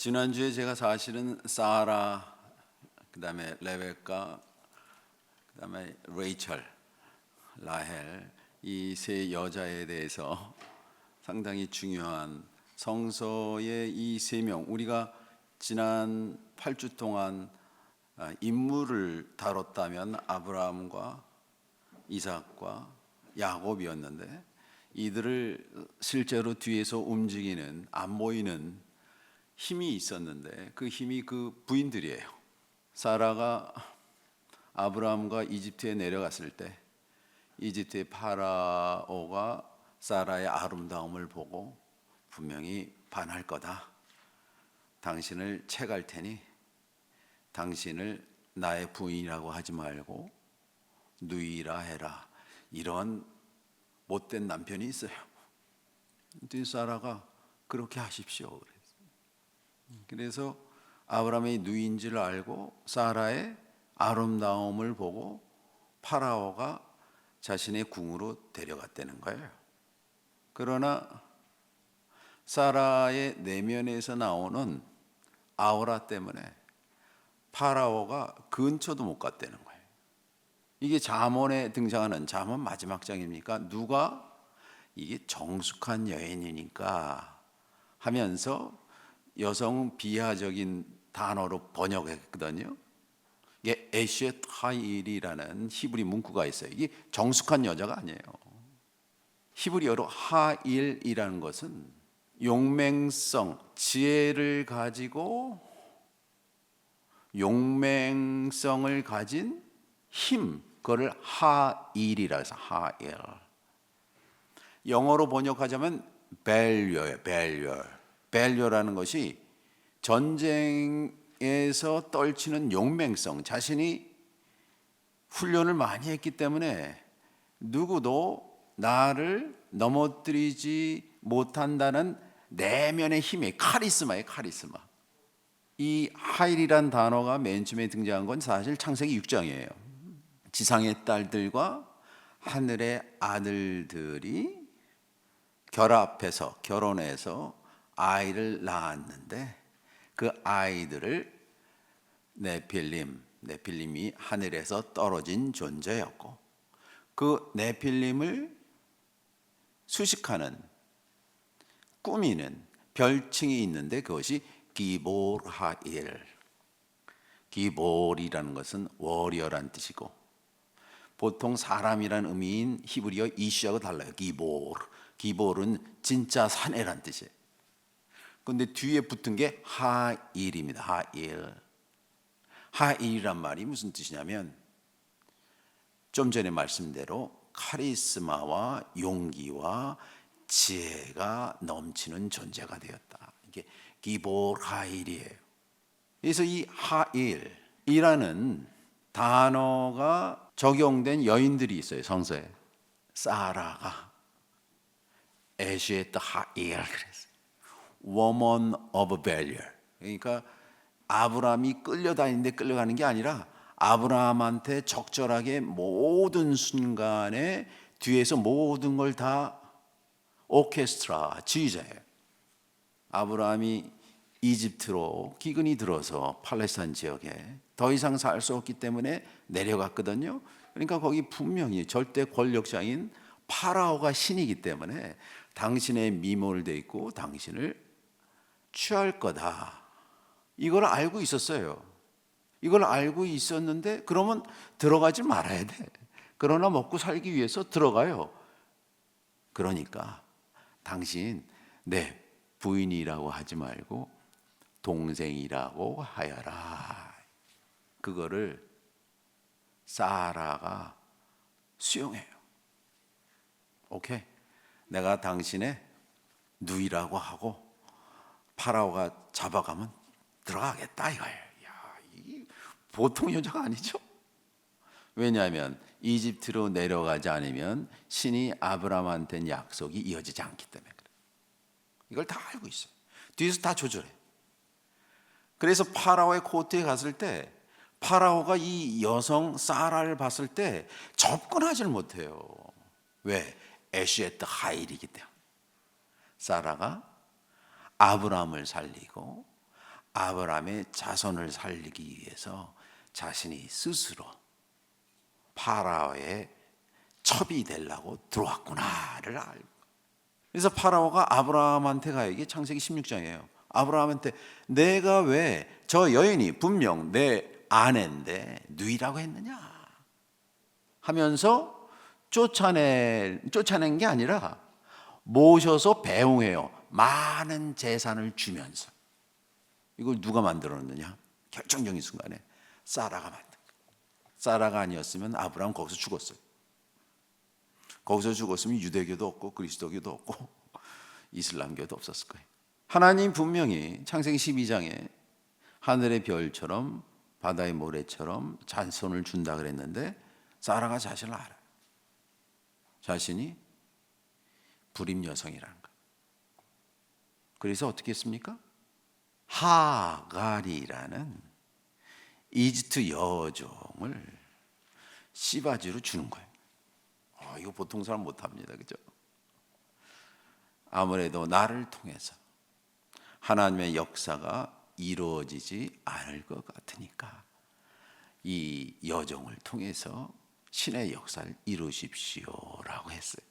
지난주에 제가 사실은 사라, 그다음에 레베카, 그다음에 레이첼, 라헬 이 세 여자에 대해서 상당히 중요한 성서의 이 세 명, 우리가 지난 8주 동안 인물을 다뤘다면 아브라함과 이삭과 야곱이었는데, 이들을 실제로 뒤에서 움직이는 안 보이는 힘이 있었는데 그 힘이 그 부인들이에요. 사라가 아브라함과 이집트에 내려갔을 때 이집트의 파라오가 사라의 아름다움을 보고 분명히 반할 거다. 당신을 채갈 테니 당신을 나의 부인이라고 하지 말고 누이라 해라. 이런 못된 남편이 있어요. 근데 사라가 그렇게 하십시오. 그래서 아브라함의 누이인 줄 알고 사라의 아름다움을 보고 파라오가 자신의 궁으로 데려갔다는 거예요. 그러나 사라의 내면에서 나오는 아우라 때문에 파라오가 근처도 못 갔다는 거예요. 이게 잠언에 등장하는, 잠언 마지막 장입니까? 누가 이게 정숙한 여인이니까 하면서 여성 비하적인 단어로 번역했거든요. 이게 에셋 하일이라는 히브리 문구가 있어요. 이게 정숙한 여자가 아니에요. 히브리어로 하일이라는 것은 용맹성, 지혜를 가지고 용맹성을 가진 힘, 그거를 하일이라 해서 하일. 영어로 번역하자면 밸류예요. 밸류라는 것이 전쟁에서 떨치는 용맹성, 자신이 훈련을 많이 했기 때문에 누구도 나를 넘어뜨리지 못한다는 내면의 힘이 카리스마예요. 카리스마. 이 하일이란 단어가 맨 처음에 등장한 건 사실 창세기 6장이에요. 지상의 딸들과 하늘의 아들들이 결합해서 결혼해서 아이를 낳았는데 그 아이들을 네필림이 하늘에서 떨어진 존재였고, 그 네필림을 수식하는, 꾸미는 별칭이 있는데 그것이 기볼하일. 기볼이라는 것은 워리어란 뜻이고, 보통 사람이란 의미인 히브리어 이슈하고 달라요. 기볼은 진짜 사내란 뜻이에요. 그런데 뒤에 붙은 게 하일입니다. 하일이란 말이 무슨 뜻이냐면 좀 전에 말씀대로 카리스마와 용기와 지혜가 넘치는 존재가 되었다. 이게 기볼 하일이에요. 그래서 이 하일이라는 단어가 적용된 여인들이 있어요. 성서에. 사라가 에셋 하일 그랬어요. Woman of valor. 그러니까 아브라함이 끌려다니는데 끌려가는 게 아니라 아브라함한테 적절하게 모든 순간에 뒤에서 모든 걸 다 오케스트라, 지휘자예요. 아브라함이 이집트로 기근이 들어서 팔레스타인 지역에 더 이상 살 수 없기 때문에 내려갔거든요. 그러니까 거기 분명히 절대 권력자인 파라오가 신이기 때문에 당신의 미모를 대고 당신을 취할 거다. 이걸 알고 있었어요. 이걸 알고 있었는데 그러면 들어가지 말아야 돼. 그러나 먹고 살기 위해서 들어가요. 그러니까 당신 내 부인이라고 하지 말고 동생이라고 하여라. 그거를 사라가 수용해요. 오케이. 내가 당신의 누이라고 하고 파라오가 잡아가면 들어가겠다 이거예요. 야, 이 보통 여자가 아니죠. 왜냐하면 이집트로 내려가지 않으면 신이 아브라함한테는 약속이 이어지지 않기 때문에 그래요. 이걸 다 알고 있어요. 뒤에서 다 조절해. 그래서 파라오의 코트에 갔을 때 파라오가 이 여성 사라를 봤을 때 접근하지를 못해요. 왜? 에셋 하일이기 때문에. 사라가 아브라함을 살리고 아브라함의 자손을 살리기 위해서 자신이 스스로 파라오의 첩이 되려고 들어왔구나를 알고, 그래서 파라오가 아브라함한테 가요. 이게 창세기 16장이에요. 아브라함한테 내가 왜 저 여인이 분명 내 아내인데 누이라고 했느냐 하면서 쫓아낸 게 아니라 모셔서 배웅해요. 많은 재산을 주면서. 이걸 누가 만들었느냐? 결정적인 순간에 사라가 만든 거예요. 사라가 아니었으면 아브라함 거기서 죽었어요. 거기서 죽었으면 유대교도 없고 그리스도교도 없고 이슬람교도 없었을 거예요. 하나님 분명히 창세기 12장에 하늘의 별처럼 바다의 모래처럼 자손을 준다 그랬는데 사라가 자신을 알아요. 자신이 불임 여성이라는 거예요. 그래서 어떻게 했습니까? 하갈이라는 이집트 여종을 씨바지로 주는 거예요. 이거 보통 사람 못합니다, 그죠? 아무래도 나를 통해서 하나님의 역사가 이루어지지 않을 것 같으니까 이 여종을 통해서 신의 역사를 이루십시오라고 했어요.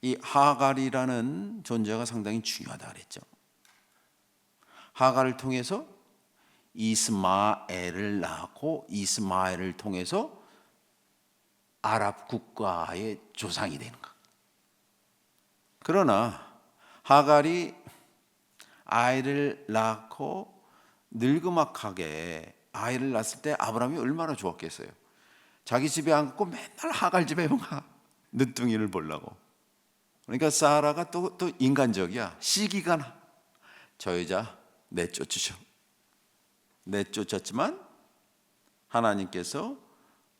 이 하갈이라는 존재가 상당히 중요하다 그랬죠. 하갈을 통해서 이스마엘을 낳고 이스마엘을 통해서 아랍 국가의 조상이 되는 것. 그러나 하갈이 아이를 낳고 늙음악하게 아이를 낳았을 때 아브라함이 얼마나 좋았겠어요. 자기 집에 안 갔고 맨날 하갈 집에만 가, 늦둥이를 보려고. 그러니까 사라가 또 인간적이야. 시기가 나. 저 여자 내쫓으셔. 내쫓았지만 하나님께서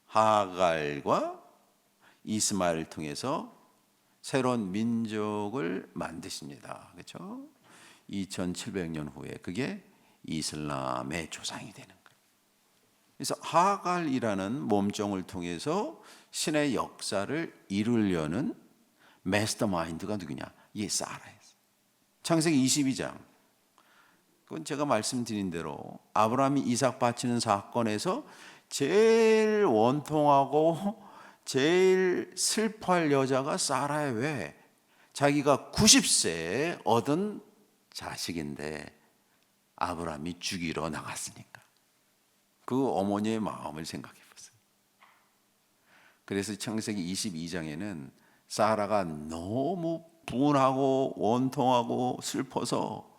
하갈과 이스마엘을 통해서 새로운 민족을 만드십니다. 그렇죠? 2700년 후에 그게 이슬람의 조상이 되는 거예요. 그래서 하갈이라는 몸종을 통해서 신의 역사를 이루려는 마스터마인드가 누구냐? 이게 사라예요. 창세기 22장. 그건 제가 말씀드린 대로 아브라함이 이삭 바치는 사건에서 제일 원통하고 제일 슬퍼할 여자가 사라예요. 왜? 자기가 90세에 얻은 자식인데 아브라함이 죽이러 나갔으니까. 그 어머니의 마음을 생각해 보세요. 그래서 창세기 22장에는 사라가 너무 분하고 원통하고 슬퍼서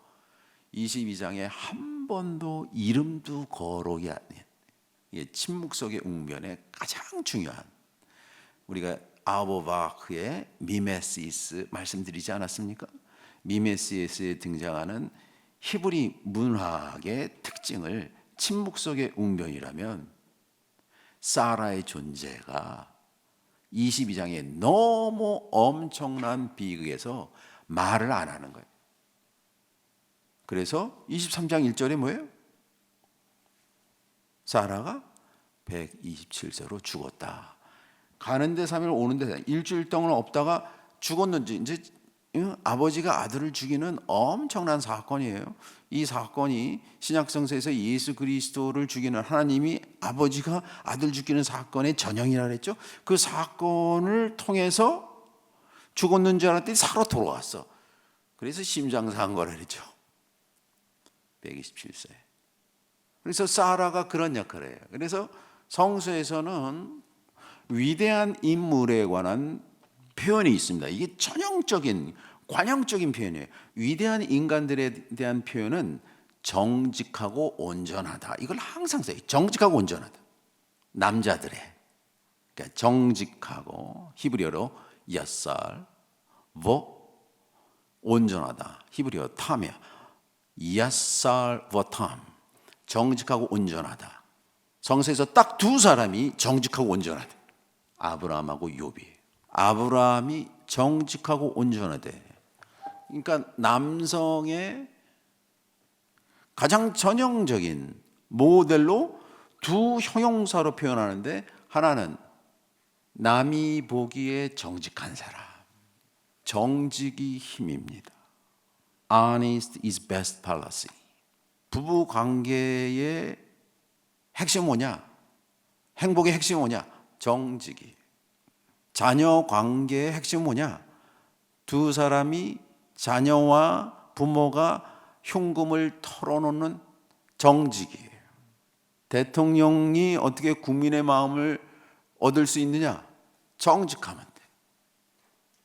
22장에 한 번도 이름도 거론이 안 해요. 침묵 속의 웅변의 가장 중요한, 우리가 아보바크의 미메시스 말씀드리지 않았습니까? 미메시스에 등장하는 히브리 문학의 특징을 침묵 속의 웅변이라면 사라의 존재가 22장에 너무 엄청난 비극에서 말을 안 하는 거예요. 그래서 23장 1절에 뭐예요? 사라가 127세로 죽었다. 가는데 3일 오는데 4일, 일주일 동안 없다가 죽었는지, 이제 아버지가 아들을 죽이는 엄청난 사건이에요. 이 사건이 신약성서에서 예수 그리스도를 죽이는, 하나님이 아버지가 아들 죽이는 사건의 전형이라 그랬죠. 그 사건을 통해서 죽었는 줄 알았더니 살아 돌아왔어. 그래서 심장사한 거라 그랬죠. 127세. 그래서 사라가 그런 역할을 해요. 그래서 성서에서는 위대한 인물에 관한 표현이 있습니다. 이게 전형적인 관용적인 표현이에요. 위대한 인간들에 대한 표현은 정직하고 온전하다. 이걸 항상 써요. 정직하고 온전하다. 남자들의, 그러니까 정직하고 히브리어로 야살, 온전하다. 히브리어 탐이야. 야살 탐. 정직하고 온전하다. 성서에서 딱 두 사람이 정직하고 온전하다. 아브라함하고 욥이. 아브라함이 정직하고 온전하대. 그러니까 남성의 가장 전형적인 모델로 두 형용사로 표현하는데, 하나는 남이 보기에 정직한 사람. 정직이 힘입니다. honest is best policy. 부부 관계의 핵심 뭐냐? 행복의 핵심 뭐냐? 정직이. 자녀 관계의 핵심 뭐냐? 두 사람이 자녀와 부모가 흉금을 털어놓는 정직이에요. 대통령이 어떻게 국민의 마음을 얻을 수 있느냐? 정직하면 돼.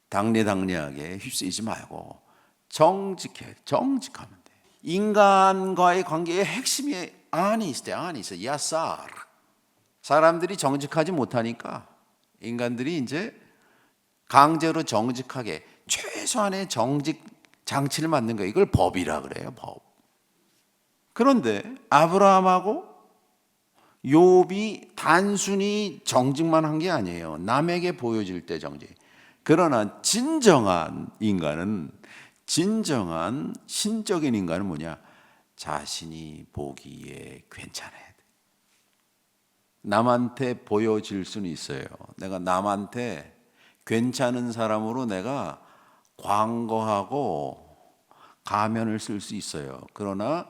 당리당리하게 휩쓰이지 말고 정직하면 돼. 인간과의 관계의 핵심이 honest, 야사르. 사람들이 정직하지 못하니까 인간들이 이제 강제로 정직하게 최소한의 정직 장치를 만든 거예요. 이걸 법이라 그래요, 법. 그런데 아브라함하고 욥이 단순히 정직만 한 게 아니에요. 남에게 보여질 때 정직. 그러나 진정한 인간은, 진정한 신적인 인간은 뭐냐? 자신이 보기에 괜찮아야 돼. 남한테 보여질 수는 있어요. 내가 남한테 괜찮은 사람으로 내가 광고하고 가면을 쓸 수 있어요. 그러나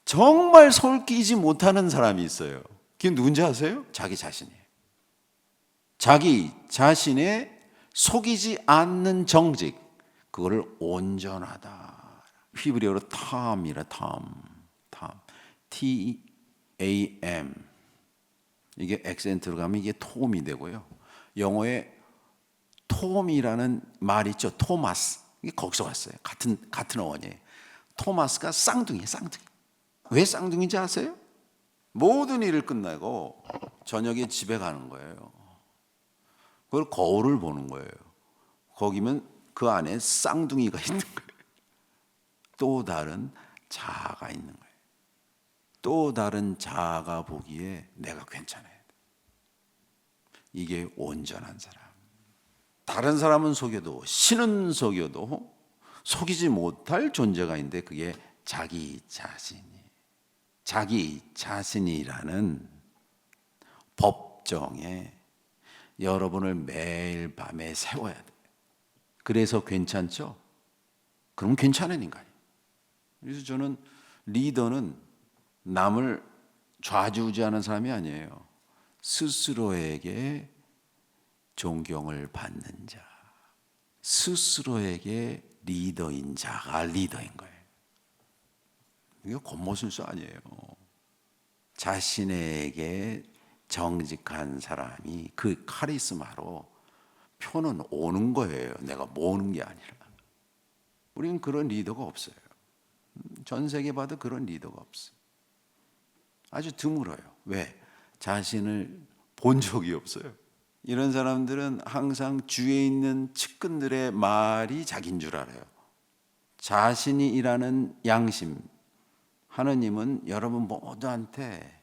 정말 솔끼지 못하는 사람이 있어요. 그게 누군지 아세요? 자기 자신이에요. 자기 자신의 속이지 않는 정직, 그거를 온전하다. 히브리어로 탐이라 탐. T-A-M. 이게 액센트로 가면 이게 톰이 되고요. 영어에 톰이라는 말 있죠. 토마스. 이게 거기서 왔어요. 같은 어원이에요. 토마스가 쌍둥이에요. 쌍둥이. 왜 쌍둥이인지 아세요? 모든 일을 끝나고 저녁에 집에 가는 거예요. 그걸 거울을 보는 거예요. 거기면 그 안에 쌍둥이가 있는 거예요. 또 다른 자아가 있는 거예요. 또 다른 자아가 보기에 내가 괜찮아야 돼. 이게 온전한 사람. 다른 사람은 속여도, 신은 속여도 속이지 못할 존재가 있는데 그게 자기 자신이라는 법정에 여러분을 매일 밤에 세워야 돼. 그래서 괜찮죠? 그럼 괜찮은 인간이에요. 그래서 저는 리더는 남을 좌지우지하는 사람이 아니에요. 스스로에게 존경을 받는 자, 스스로에게 리더인 자가 리더인 거예요. 이게 겉모술수 아니에요. 자신에게 정직한 사람이 그 카리스마로 표는 오는 거예요. 내가 모으는 게 아니라. 우리는 그런 리더가 없어요. 전 세계 봐도 그런 리더가 없어요. 아주 드물어요. 왜? 자신을 본 적이 없어요. 이런 사람들은 항상 주위에 있는 측근들의 말이 자기인 줄 알아요. 자신이 일하는 양심, 하느님은 여러분 모두한테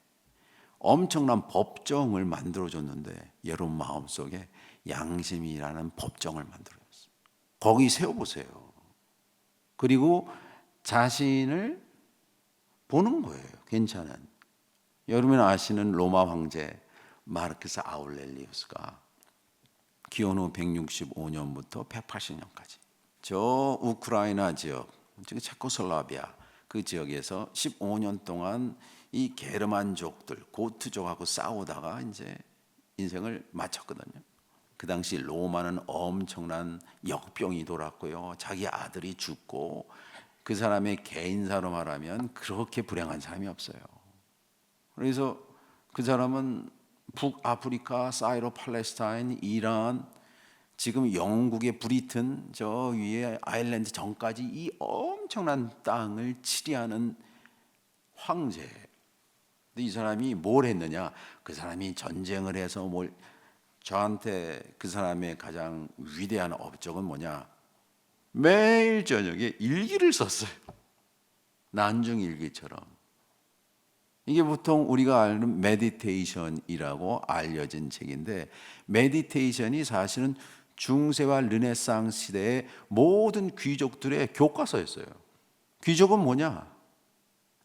엄청난 법정을 만들어줬는데 여러분 마음속에 양심이라는 법정을 만들어줬어요. 거기 세워보세요. 그리고 자신을 보는 거예요. 괜찮은. 여러분 아시는 로마 황제 마르크스 아울렐리우스가 기원 후 165년부터 180년까지 저 우크라이나 지역, 즉 체코슬라비아 그 지역에서 15년 동안 이 게르만족들, 고트족하고 싸우다가 이제 인생을 마쳤거든요. 그 당시 로마는 엄청난 역병이 돌았고요. 자기 아들이 죽고 그 사람의 개인사로 말하면 그렇게 불행한 사람이 없어요. 그래서 그 사람은 북아프리카, 사이로 팔레스타인, 이란, 지금 영국의 브리튼, 저 위에 아일랜드 전까지 이 엄청난 땅을 치리하는 황제. 근데 이 사람이 뭘 했느냐? 그 사람이 전쟁을 해서 저한테 그 사람의 가장 위대한 업적은 뭐냐? 매일 저녁에 일기를 썼어요. 난중 일기처럼. 이게 보통 우리가 아는 메디테이션이라고 알려진 책인데, 메디테이션이 사실은 중세와 르네상스 시대의 모든 귀족들의 교과서였어요. 귀족은 뭐냐?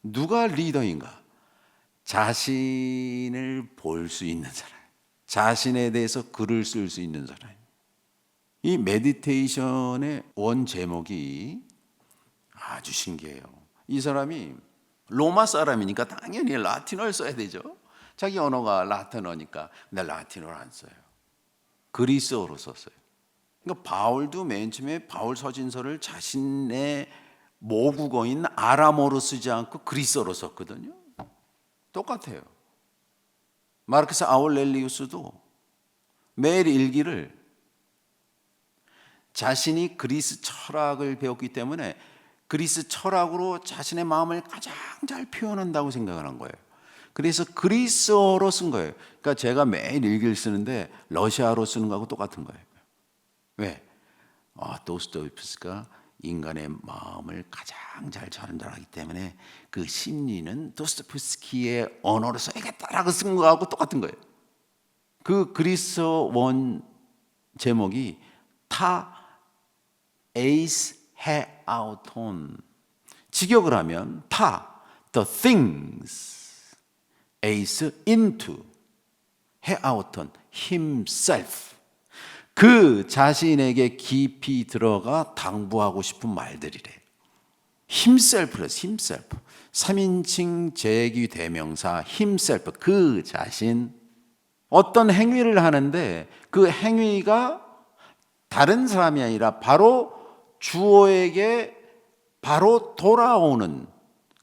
누가 리더인가? 자신을 볼 수 있는 사람, 자신에 대해서 글을 쓸 수 있는 사람. 이 메디테이션의 원 제목이 아주 신기해요. 이 사람이 로마 사람이니까 당연히 라틴어를 써야 되죠. 자기 언어가 라틴어니까. 근데 라틴어를 안 써요. 그리스어로 썼어요. 그러니까 바울도 맨 처음에 바울 서신서를 자신의 모국어인 아람어로 쓰지 않고 그리스어로 썼거든요. 똑같아요. 마르크스 아울렐리우스도 매일 일기를 자신이 그리스 철학을 배웠기 때문에 그리스 철학으로 자신의 마음을 가장 잘 표현한다고 생각을 한 거예요. 그래서 그리스어로 쓴 거예요. 그러니까 제가 매일 일기를 쓰는데 러시아로 쓰는 거하고 똑같은 거예요. 왜? 도스토옙스키가 인간의 마음을 가장 잘 전달하기 때문에 그 심리는 도스토옙스키의 언어로 써야겠다라고 쓴 거하고 똑같은 거예요. 그 그리스어 원 제목이 타 에이스 해 아우톤, 직역을 하면 타 the things 에이스 into 해 아우톤 himself, 그 자신에게 깊이 들어가 당부하고 싶은 말들이래. himself래서 himself, 3인칭 제기 대명사 himself, 그 자신. 어떤 행위를 하는데 그 행위가 다른 사람이 아니라 바로 주어에게 바로 돌아오는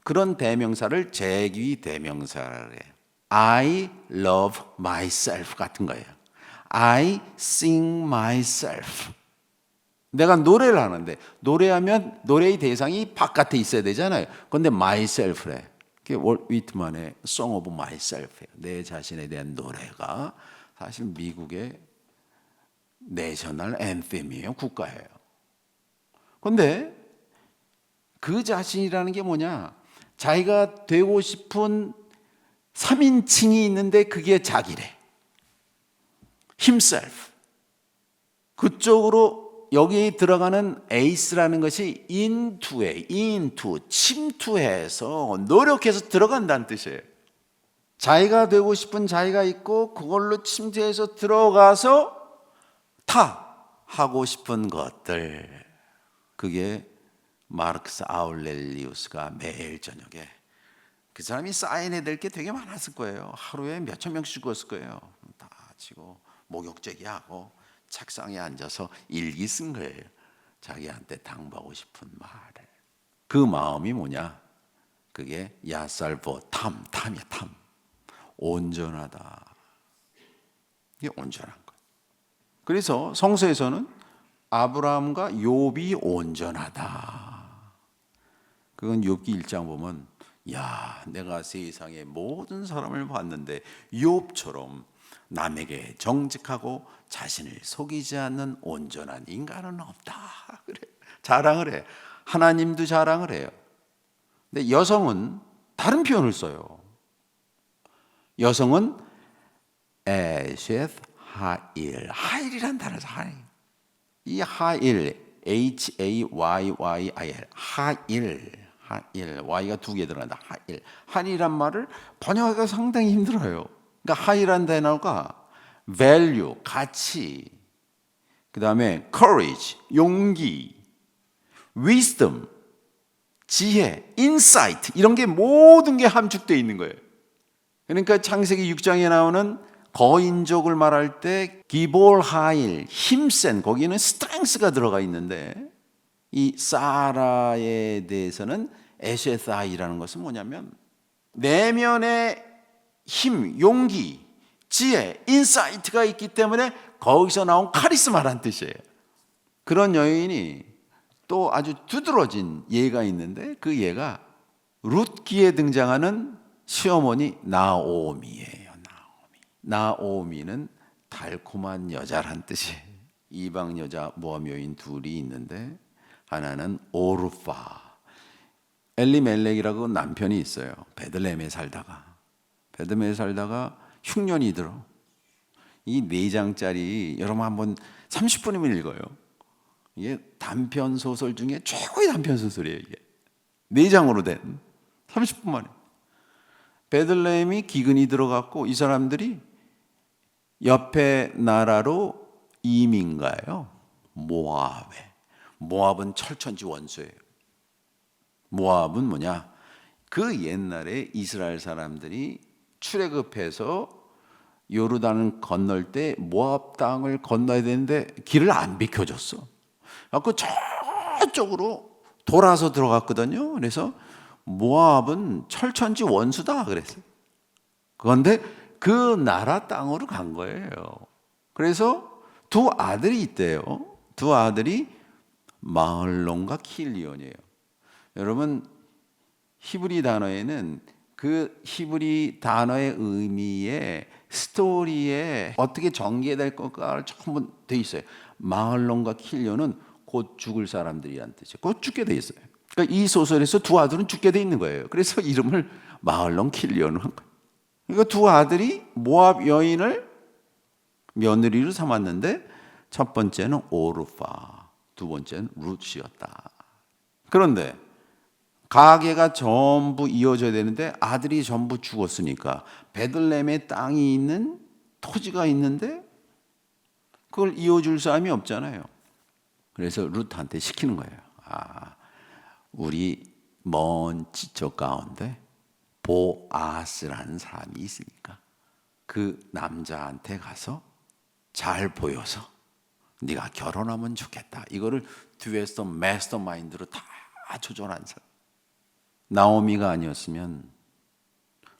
그런 대명사를 제기 대명사를 해요. I love myself 같은 거예요. I sing myself. 내가 노래를 하는데 노래하면 노래의 대상이 바깥에 있어야 되잖아요. 그런데 myself래. 그게 월트 위트만의 Song of Myself예요. 내 자신에 대한 노래가 사실 미국의 내셔널 앤셈이에요. 국가예요. 그런데 그 자신이라는 게 뭐냐? 자기가 되고 싶은 3인칭이 있는데 그게 자기래. himself. 그쪽으로 여기 들어가는 ace라는 것이 into, 침투해서 노력해서 들어간다는 뜻이에요. 자기가 되고 싶은 자기가 있고 그걸로 침투해서 들어가서 하고 싶은 것들. 그게 마르크스 아울렐리우스가 매일 저녁에, 그 사람이 사인해야 될 게 되게 많았을 거예요. 하루에 몇천 명씩 죽었을 거예요. 다 치고 목욕제기하고 책상에 앉아서 일기 쓴 거예요. 자기한테 당부하고 싶은 말을. 그 마음이 뭐냐? 그게 야살보 탐이야. 탐. 온전하다. 이게 온전한 거예요. 그래서 성서에서는 아브라함과 욥이 온전하다. 그건 욥기 1장 보면, 야, 내가 세상의 모든 사람을 봤는데 욥처럼 남에게 정직하고 자신을 속이지 않는 온전한 인간은 없다. 그래. 자랑을 해. 하나님도 자랑을 해요. 근데 여성은 다른 표현을 써요. 여성은 에셋 하일. 하일이란 단어죠. 하일. 이 하일, Hayil, 하일, Y가 두 개 들어간다. 하일. 하일이란 말을 번역하기가 상당히 힘들어요. 그러니까 하일이란 단어가 value, 가치, 그 다음에 courage, 용기, wisdom, 지혜, insight, 이런 게 모든 게 함축되어 있는 거예요. 그러니까 창세기 6장에 나오는 거인족을 말할 때 기볼 하일, 힘센, 거기는 스트렝스가 들어가 있는데, 이 사라에 대해서는 에셋하이라는 것은 뭐냐면 내면의 힘, 용기, 지혜, 인사이트가 있기 때문에 거기서 나온 카리스마란 뜻이에요. 그런 여인이 또 아주 두드러진 예가 있는데, 그 예가 룻기에 등장하는 시어머니 나오미예요. 나오미는 달콤한 여자란 뜻이에요. 이방 여자 모함 여인 둘이 있는데, 하나는 오르파, 엘리멜렉이라고 남편이 있어요. 베들레헴에 살다가 흉년이 들어. 이 4장짜리 여러분 한번 30분이면 읽어요. 이게 단편 소설 중에 최고의 단편 소설이에요. 이게 4장으로 된 30분 만에. 베들레헴이 기근이 들어갔고 이 사람들이 옆에 나라로 이민 가요. 모압에. 모압은 철천지 원수예요. 모압은 뭐냐? 그 옛날에 이스라엘 사람들이 출애굽해서 요르단을 건널 때 모압 땅을 건너야 되는데 길을 안 비켜줬어. 그 저쪽으로 돌아서 들어갔거든요. 그래서 모압은 철천지 원수다 그랬어요. 그런데 그 나라 땅으로 간 거예요. 그래서 두 아들이 있대요. 두 아들이 마흘론과 킬리온이에요. 여러분 히브리 단어에는 그 히브리 단어의 의미에 스토리에 어떻게 전개될 것가 전부 돼 있어요. 마흘론과 킬리온은 곧 죽을 사람들이란 뜻이에요. 곧 죽게 돼 있어요. 그러니까 이 소설에서 두 아들은 죽게 돼 있는 거예요. 그래서 이름을 마흘론 킬리온을 한 거예요. 그러니까 두 아들이 모압 여인을 며느리로 삼았는데 첫 번째는 오르파, 두 번째는 룻이었다. 그런데 가계가 전부 이어져야 되는데 아들이 전부 죽었으니까 베들레헴에 땅이 있는 토지가 있는데 그걸 이어줄 사람이 없잖아요. 그래서 룻한테 시키는 거예요. 우리 먼 지쪽 가운데 보아스라는 사람이 있으니까 그 남자한테 가서 잘 보여서 네가 결혼하면 좋겠다. 이거를 뒤에서 마스터 마인드로 다 조절한 사람. 나오미가 아니었으면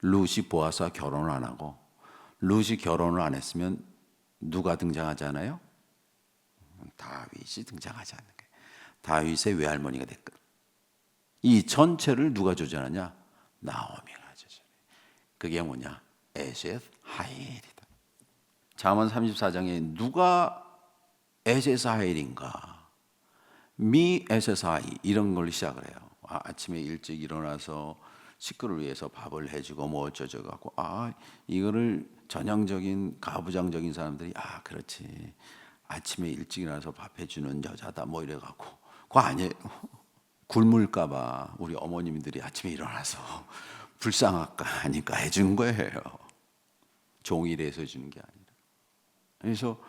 룻이 보아스와 결혼을 안 하고 룻이 결혼을 안 했으면 누가 등장하잖아요? 다윗이 등장하지 않는 거예요. 다윗의 외할머니가 됐거든. 이 전체를 누가 조절하냐? 나오미가 조절해. 그게 뭐냐? 에셋 하일이다. 잠언 34장에 누가 에셋 하일인가? 미 에셋 하일 이런 걸 시작을 해요. 아침에 일찍 일어나서 식구를 위해서 밥을 해주고 뭐 어쩌저쩌고 하고 이거를 전형적인 가부장적인 사람들이 그렇지 아침에 일찍 일어나서 밥 해주는 여자다 뭐 이래갖고 그거 아니에요. 굶을까봐 우리 어머님들이 아침에 일어나서 불쌍할까 하니까 해준 거예요. 종일해서 해주는 게 아니라. 그래서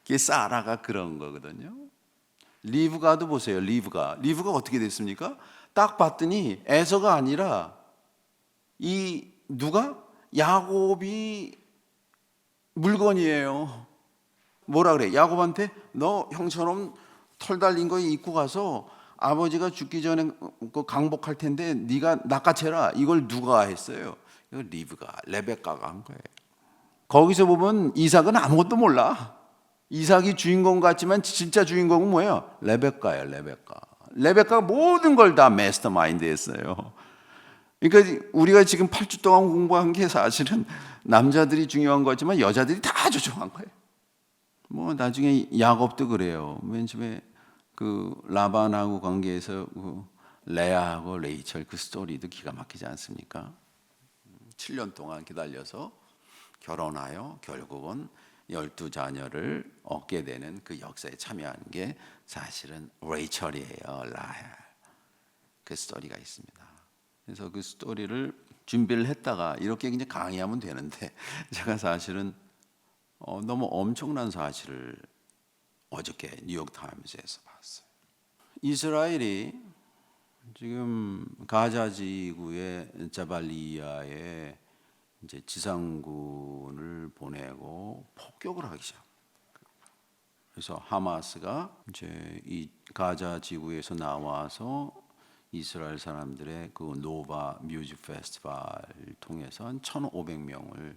그게 사라가 그런 거거든요. 리브가도 보세요. 리브가 어떻게 됐습니까? 딱 봤더니 에서가 아니라 이 누가? 야곱이 물건이에요. 뭐라 그래? 야곱한테 너 형처럼 털 달린 거 입고 가서 아버지가 죽기 전에 강복할 텐데 네가 낚아채라. 이걸 누가 했어요? 이거 레베카가 한 거예요. 거기서 보면 이삭은 아무것도 몰라. 이삭이 주인공 같지만 진짜 주인공은 뭐예요? 레베카예요. 레베카가 모든 걸 다 마스터 마인드 했어요. 그러니까 우리가 지금 8주 동안 공부한 게 사실은 남자들이 중요한 거지만 여자들이 다 조종한 거예요. 뭐 나중에 야곱도 그래요. 맨 처음에 그 라반하고 관계에서 그 레아하고 레이첼 그 스토리도 기가 막히지 않습니까? 7년 동안 기다려서 결혼하여 결국은 12자녀를 얻게 되는 그 역사에 참여한 게 사실은 레이첼이에요. 라헬. 그 스토리가 있습니다. 그래서 그 스토리를 준비를 했다가 이렇게 그냥 강의하면 되는데 제가 사실은 너무 엄청난 사실을 어저께 뉴욕타임즈에서 봤어요. 이스라엘이 지금 가자 지구의 자발리야에 이제 지상군을 보내고 폭격을 하기 시작. 그래서 하마스가 이제 이 가자 지구에서 나와서 이스라엘 사람들의 그 노바 뮤직 페스티벌을 통해서 한 1,500명을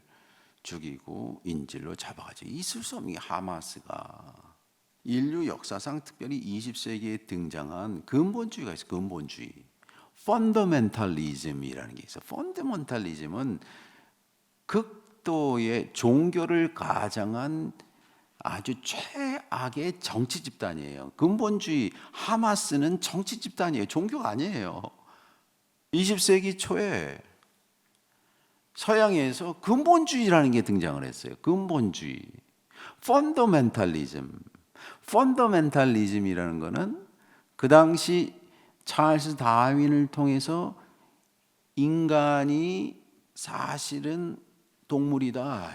죽이고 인질로 잡아가지고 있을 수 없는 게 하마스가 인류 역사상 특별히 20세기에 등장한 근본주의가 있어요. 근본주의. 펀더멘탈리즘이라는 게 있어요. 펀더멘탈리즘은 극도의 종교를 가장한 아주 최악의 정치 집단이에요. 근본주의 하마스는 정치 집단이에요. 종교가 아니에요. 20세기 초에 서양에서 근본주의라는 게 등장을 했어요. 근본주의. 펀더멘탈리즘이라는 거는 그 당시 찰스 다윈을 통해서 인간이 사실은 동물이다.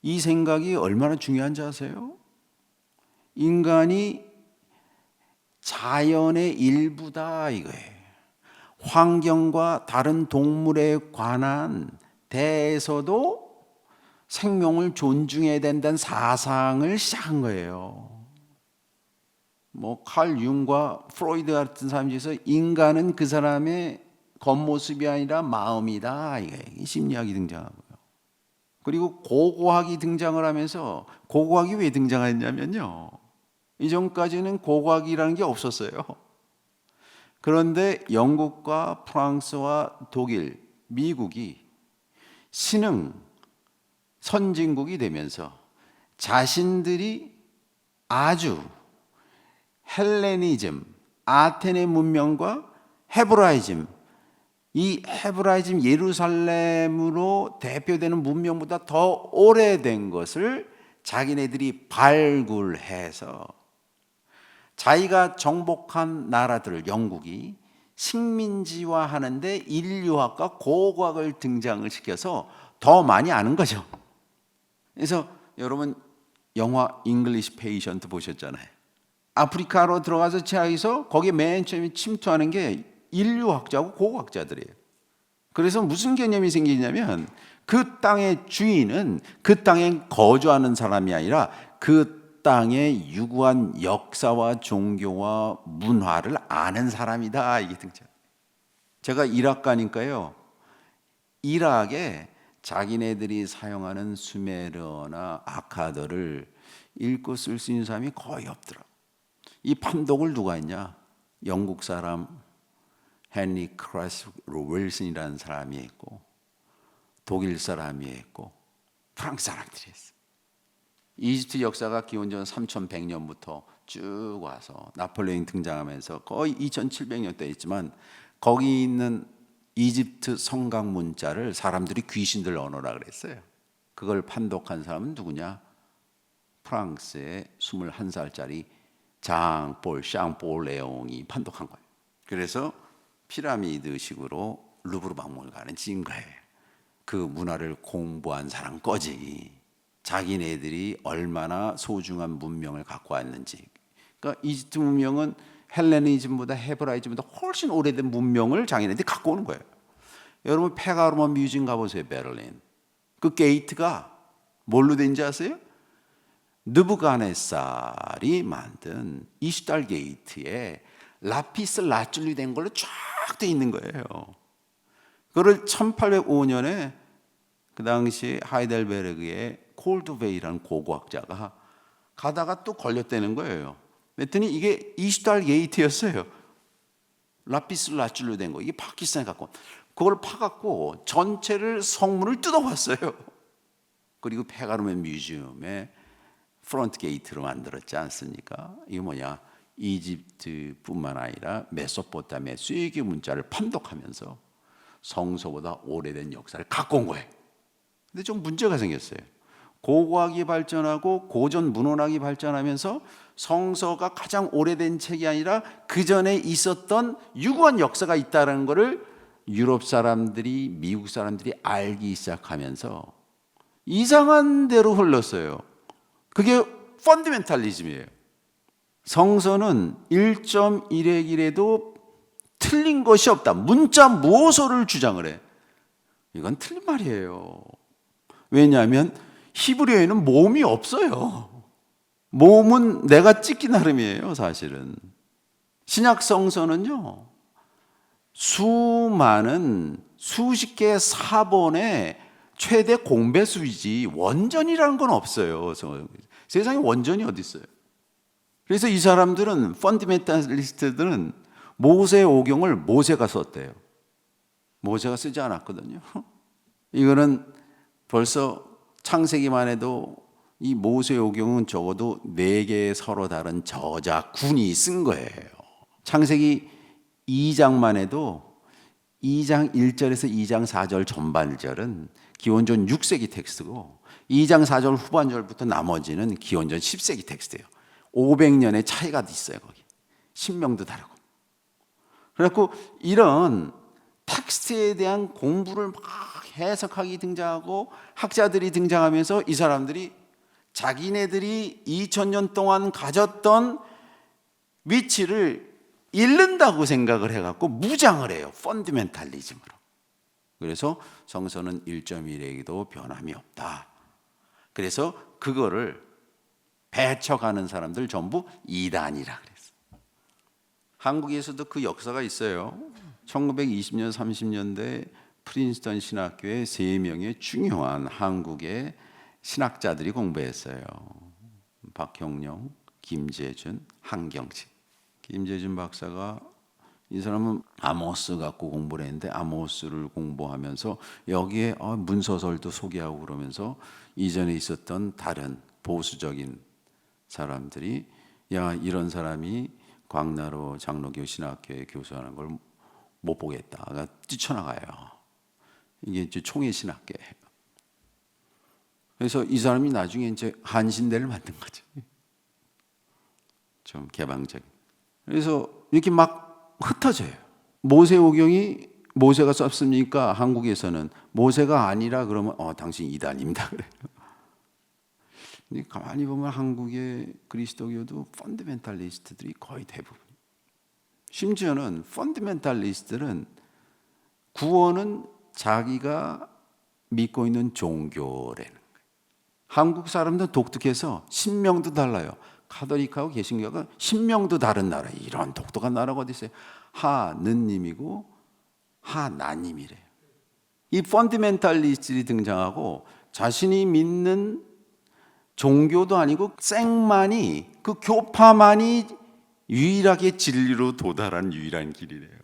이 생각이 얼마나 중요한지 아세요? 인간이 자연의 일부다 이거예요. 환경과 다른 동물에 관한 대해서도 생명을 존중해야 된다는 사상을 시작한 거예요. 칼 융과 프로이드 같은 사람 중에서 인간은 그 사람의 겉모습이 아니라 마음이다 이게 심리학이 등장하고요. 그리고 고고학이 등장을 하면서, 고고학이 왜 등장했냐면요, 이전까지는 고고학이라는 게 없었어요. 그런데 영국과 프랑스와 독일, 미국이 신흥 선진국이 되면서 자신들이 아주 헬레니즘, 아테네 문명과 헤브라이즘, 이 헤브라이즘 예루살렘으로 대표되는 문명보다 더 오래된 것을 자기네들이 발굴해서 자기가 정복한 나라들을, 영국이 식민지화하는데 인류학과 고고학을 등장을 시켜서 더 많이 아는 거죠. 그래서 여러분 영화 잉글리시 페이션트 보셨잖아요. 아프리카로 들어가서 자기서 거기에 맨 처음에 침투하는 게 인류학자고 고고학자들이에요. 그래서 무슨 개념이 생기냐면 그 땅의 주인은 그 땅에 거주하는 사람이 아니라 그 땅의 유구한 역사와 종교와 문화를 아는 사람이다 이게 등장. 제가 이락 가니까요, 이락에 자기네들이 사용하는 수메르어나 아카드를 읽고 쓸 수 있는 사람이 거의 없더라. 이 판독을 누가 했냐? 영국 사람 헨리 크라스 윌슨이라는 사람이 했고, 독일 사람이 했고, 프랑스 사람들이 했어요. 이집트 역사가 기원전 3100년부터 쭉 와서 나폴레옹 등장하면서 거의 2700년대 있지만, 거기 있는 이집트 성각 문자를 사람들이 귀신들 언어라 그랬어요. 그걸 판독한 사람은 누구냐? 프랑스의 21살짜리 장볼 샹볼 레옹이 판독한 거예요. 그래서 피라미드식으로 루브르 박물관에 찍은 거예요. 그 문화를 공부한 사람 거지, 자기네들이 얼마나 소중한 문명을 갖고 왔는지. 그러니까 이집트 문명은 헬레니즘보다 헤브라이즘보다 훨씬 오래된 문명을 자기네들이 갖고 오는 거예요. 여러분 페가로만 뮤지엄 가보세요. 베를린. 그 게이트가 뭘로 된지 아세요? 느부갓네살이 만든 이슈달 게이트에 라피스 라줄리 된 걸로 쫙 돼 있는 거예요. 그걸 1805년에 그 당시 하이델베르그의 콜드베이라는 고고학자가 가다가 또 걸렸다는 거예요. 그랬더니 이게 이슈달 게이트였어요. 라피스 라줄리 된 거. 이게 파키스탄에 갖고 그걸 파갖고 전체를 성문을 뜯어봤어요. 그리고 페가로멘 뮤지엄에 프론트 게이트로 만들었지 않습니까? 이게 뭐냐? 이집트뿐만 아니라 메소포타미아 쇠기 문자를 판독하면서 성서보다 오래된 역사를 갖고 온 거예요. 근데 좀 문제가 생겼어요. 고고학이 발전하고 고전 문헌학이 발전하면서 성서가 가장 오래된 책이 아니라 그 전에 있었던 유구한 역사가 있다는 것을 유럽 사람들이, 미국 사람들이 알기 시작하면서 이상한 대로 흘렀어요. 그게 펀더멘탈리즘이에요. 성서는 1.1획이라도 틀린 것이 없다. 문자 무호소를 주장을 해. 이건 틀린 말이에요. 왜냐하면 히브리어에는 모음이 없어요. 모음은 내가 찍기 나름이에요, 사실은. 신약 성서는요, 수많은 수십 개의 사본의 최대 공배수이지 원전이라는 건 없어요. 세상에 원전이 어디 있어요? 그래서 이 사람들은, 펀더멘탈리스트들은 모세 오경을 모세가 썼대요. 모세가 쓰지 않았거든요. 이거는 벌써 창세기만 해도 이 모세 오경은 적어도 4개의 서로 다른 저자군이 쓴 거예요. 창세기 2장만 해도 2장 1절에서 2장 4절 전반절은 기원전 6세기 텍스트고 2장 4절 후반절부터 나머지는 기원전 10세기 텍스트예요. 500년의 차이가 있어요. 거기 신명도 다르고. 그래갖고 이런 텍스트에 대한 공부를 막 해석하기 등장하고 학자들이 등장하면서 이 사람들이 자기네들이 2000년 동안 가졌던 위치를 잃는다고 생각을 해갖고 무장을 해요. 펀더멘탈리즘으로. 그래서 성서는 1.1에게도 변함이 없다. 그래서 그거를 배척하는 사람들 전부 이단이라 그랬어요. 한국에서도 그 역사가 있어요. 1920년 30년대 프린스턴 신학교에 3명의 중요한 한국의 신학자들이 공부했어요. 박형룡, 김재준, 한경식. 김재준 박사가 이 사람은 아모스 갖고 공부를 했는데 아모스를 공부하면서 여기에 문서설도 소개하고 그러면서 이전에 있었던 다른 보수적인 사람들이 야 이런 사람이 광나루 장로교 신학교에 교수하는 걸 못 보겠다. 그러니까 뛰쳐나가요. 이게 이제 총회 신학교예요. 그래서 이 사람이 나중에 이제 한신대를 만든 거죠. 좀 개방적인. 그래서 이렇게 막 흩어져요. 모세오경이 모세가 썼습니까? 한국에서는 모세가 아니라 그러면 당신 이단입니다. 그래요. 근데 가만히 보면 한국의 그리스도교도 펀더멘탈리스트들이 거의 대부분. 심지어는 펀더멘탈리스트들은 구원은 자기가 믿고 있는 종교라는 거예요. 한국 사람들은 독특해서 신명도 달라요. 가톨릭하고 개신교가 신명도 다른 나라. 이런 독특한 나라가 어디 있어요? 하느님이고 하나님이래요. 이 펀더멘탈리스트들이 등장하고 자신이 믿는 종교도 아니고 생만이 그 교파만이 유일하게 진리로 도달한 유일한 길이래요.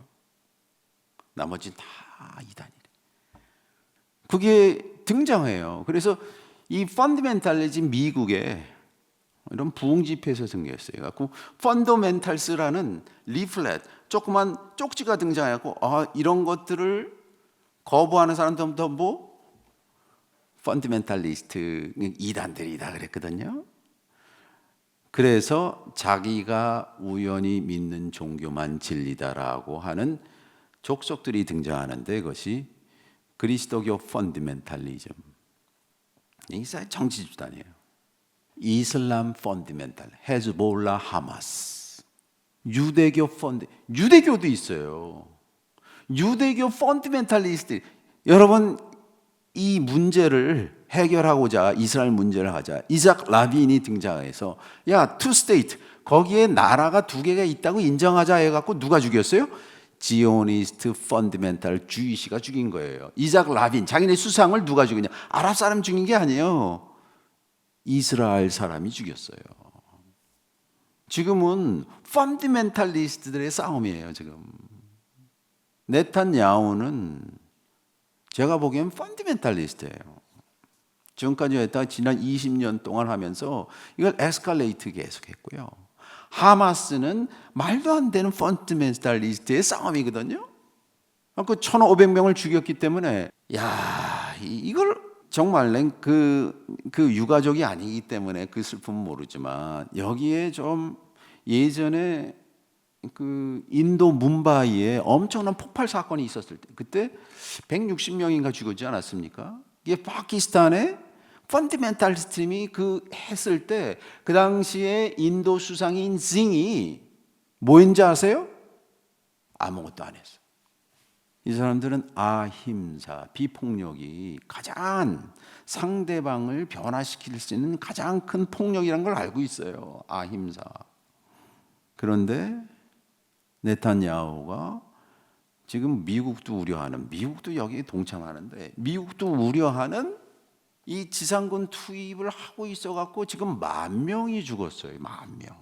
나머지는 다 이단이래요. 그게 등장해요. 그래서 이 펀더멘탈리즘 미국에 이런 부흥 집회에서 생겼어요. 그래서 펀더멘탈스라는 리플렛, 조그만 쪽지가 등장하고 이런 것들을 거부하는 사람들은 뭐 펀더멘탈리스트 이단들이다 그랬거든요. 그래서 자기가 우연히 믿는 종교만 진리다라고 하는 족속들이 등장하는데 그것이 그리스도교 펀더멘탈리즘. 이게 정치 집단이에요. 이슬람 펀더멘탈, 헤즈볼라, 하마스. 유대교도 있어요. 유대교 펀더멘탈리스트. 여러분 이 문제를 해결하고자 이스라엘 문제를 하자 이삭 라빈이 등장해서 야 투 스테이트 거기에 나라가 2개가 있다고 인정하자 해갖고 누가 죽였어요? 지오니스트 펀더멘탈 주의시가 죽인 거예요. 이삭 라빈 자기네 수상을 누가 죽이냐? 아랍 사람 죽인 게 아니에요. 이스라엘 사람이 죽였어요. 지금은 펀더멘탈리스트들의 싸움이에요. 지금 네탄야후는 제가 보기엔 펀더멘탈리스트예요. 지금까지 했다가 지난 20년 동안 하면서 이걸 에스컬레이트 계속했고요. 하마스는 말도 안 되는 펀더멘탈리스트의 싸움이거든요. 그 1,500명을 죽였기 때문에 이걸 정말 그 유가족이 아니기 때문에 그 슬픔은 모르지만 여기에 좀 예전에 그 인도 뭄바이에 엄청난 폭발 사건이 있었을 때 그때 160명인가 죽었지 않았습니까? 이게 파키스탄에 펀더멘탈리스트님이 했을 때 그 당시에 인도 수상인 징이 뭐인지 아세요? 아무것도 안 했어. 이 사람들은 아힘사, 비폭력이 가장 상대방을 변화시킬 수 있는 가장 큰 폭력이라는 걸 알고 있어요. 아힘사. 그런데 네탄야후가 지금 미국도 여기에 동참하는데 미국도 우려하는 이 지상군 투입을 하고 있어갖고 지금 10,000명이 죽었어요. 10,000명.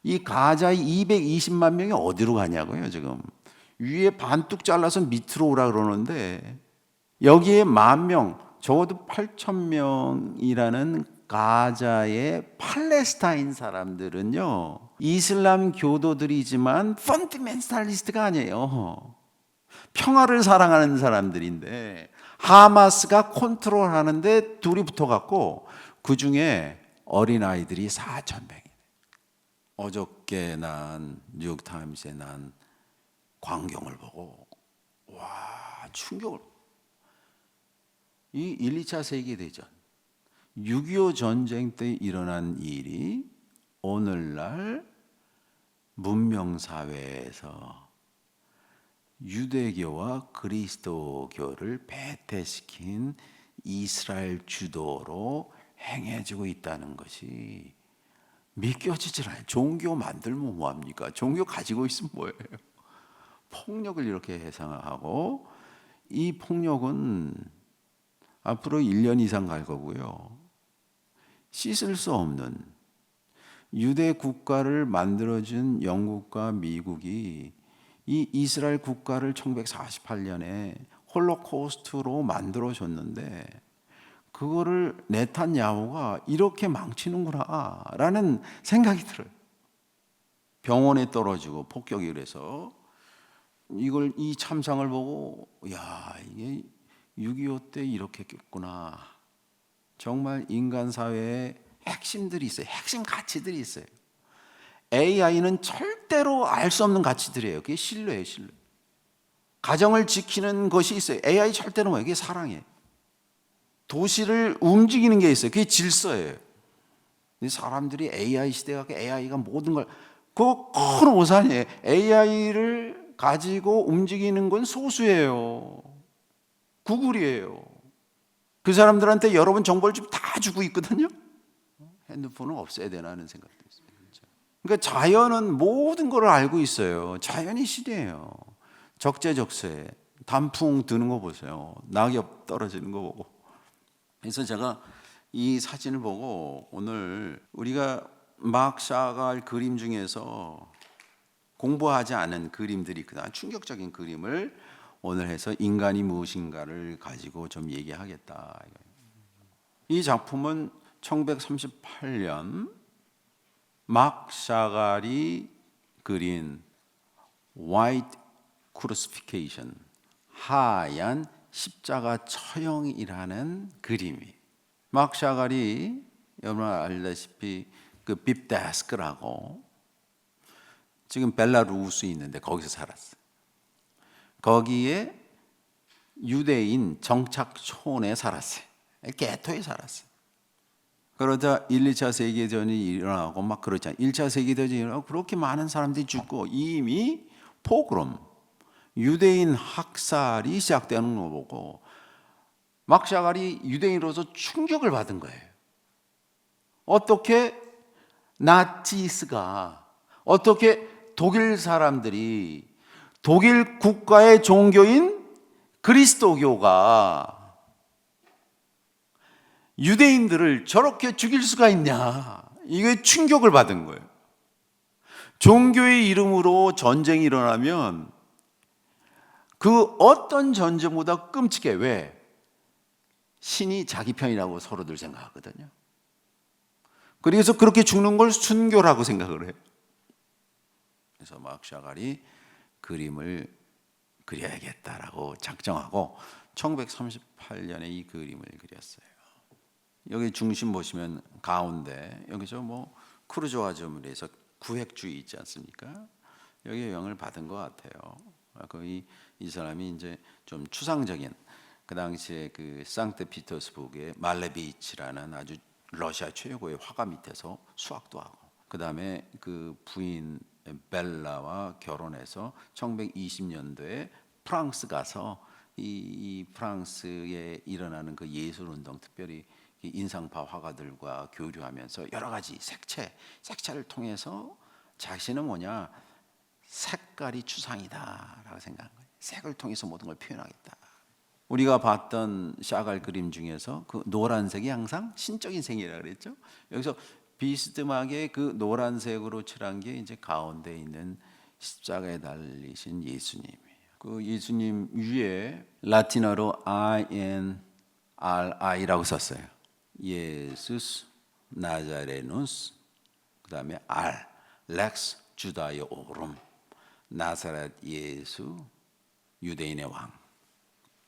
이 가자의 220만 명이 어디로 가냐고요. 지금 위에 반뚝 잘라서 밑으로 오라 그러는데 여기에 10,000명, 적어도 8,000명이라는 가자의 팔레스타인 사람들은요 이슬람 교도들이지만 펀더멘탈리스트가 아니에요. 평화를 사랑하는 사람들인데 하마스가 컨트롤하는데 둘이 붙어갖고 그 중에 어린아이들이 4,000명이에요. 어저께 난 뉴욕타임스에 난 광경을 보고 충격을. 이 1, 2차 세계대전 6.25 전쟁 때 일어난 일이 오늘날 문명사회에서 유대교와 그리스도교를 배태시킨 이스라엘 주도로 행해지고 있다는 것이 믿겨지질 않아요. 종교 만들면 뭐합니까? 종교 가지고 있으면 뭐예요? 폭력을 이렇게 해상하고, 이 폭력은 앞으로 1년 이상 갈 거고요. 씻을 수 없는 유대 국가를 만들어준 영국과 미국이 이 이스라엘 국가를 1948년에 홀로코스트로 만들어줬는데, 그거를 네탄야후가 이렇게 망치는구나 라는 생각이 들어요. 병원에 떨어지고 폭격이, 그래서 이걸, 이 참상을 보고, 야, 이게 6.25 때 이렇게 했구나. 정말 인간 사회에 핵심들이 있어요. 핵심 가치들이 있어요. AI는 절대로 알 수 없는 가치들이에요. 그게 신뢰예요, 신뢰. 가정을 지키는 것이 있어요. AI 절대로 뭐예요? 그게 사랑이에요. 도시를 움직이는 게 있어요. 그게 질서예요. 사람들이 AI 시대가, AI가 모든 걸, 그거 큰 오산이에요. AI를 가지고 움직이는 건 소수예요. 구글이에요. 그 사람들한테 여러분 정보를 좀 다 주고 있거든요. 핸드폰은 없애야 되나 하는 생각도 있어요. 그러니까 자연은 모든 걸 알고 있어요. 자연이 신이에요. 적재적소에 단풍 드는 거 보세요. 낙엽 떨어지는 거 보고. 그래서 제가 이 사진을 보고, 오늘 우리가 막 샤갈 그림 중에서 공부하지 않은 그림들이 있거든. 충격적인 그림을 오늘 해서 인간이 무엇인가를 가지고 좀 얘기하겠다. 이 작품은 1938년 막 샤갈이 그린 White Crucifixion, 하얀 십자가 처형이라는 그림이. 막 샤갈이 여러분 알다시피 그 빕데스크라고 지금 벨라루스에 있는데 거기서 살았어요. 거기에 유대인 정착촌에 살았어요. 게토에 살았어요. 그러자 1, 2차 세계대전이 일어나고 막 그렇잖아요. 1차 세계대전이 일어나고 그렇게 많은 사람들이 죽고, 이미 포그롬, 유대인 학살이 시작되는 거 보고 막 샤갈이 유대인으로서 충격을 받은 거예요. 어떻게 나치스가, 어떻게 독일 사람들이, 독일 국가의 종교인 그리스도교가 유대인들을 저렇게 죽일 수가 있냐. 이게 충격을 받은 거예요. 종교의 이름으로 전쟁이 일어나면 그 어떤 전쟁보다 끔찍해. 왜? 신이 자기 편이라고 서로들 생각하거든요. 그래서 그렇게 죽는 걸 순교라고 생각을 해요. 그래서 막 샤갈이 그림을 그려야겠다라고 작정하고 1938년에 이 그림을 그렸어요. 여기 중심 보시면 가운데 여기서 뭐 크루조아즘을 해서 구획주의 있지 않습니까? 여기에 영향을 받은 것 같아요. 이 사람이 이제 좀 추상적인, 그 당시에 그 상트피터스부르크의 말레비치라는 아주 러시아 최고의 화가 밑에서 수학도 하고, 그 다음에 그 부인 벨라와 결혼해서 1920년도에 프랑스 가서 이 프랑스에 일어나는 그 예술운동, 특별히 인상파 화가들과 교류하면서 여러 가지 색채를 통해서 자신은 뭐냐, 색깔이 추상이다라고 생각한 거예요. 색을 통해서 모든 걸 표현하겠다. 우리가 봤던 샤갈 그림 중에서 그 노란색이 항상 신적인 색이라고 그랬죠. 여기서 비스듬하게 그 노란색으로 칠한 게 이제 가운데 있는 십자가에 달리신 예수님이에요. 그 예수님 위에 라틴어로 INRI라고 썼어요. 예수스 나자레누스, 그 다음에 렉스 주다요오름, 나사렛 예수 유대인의 왕.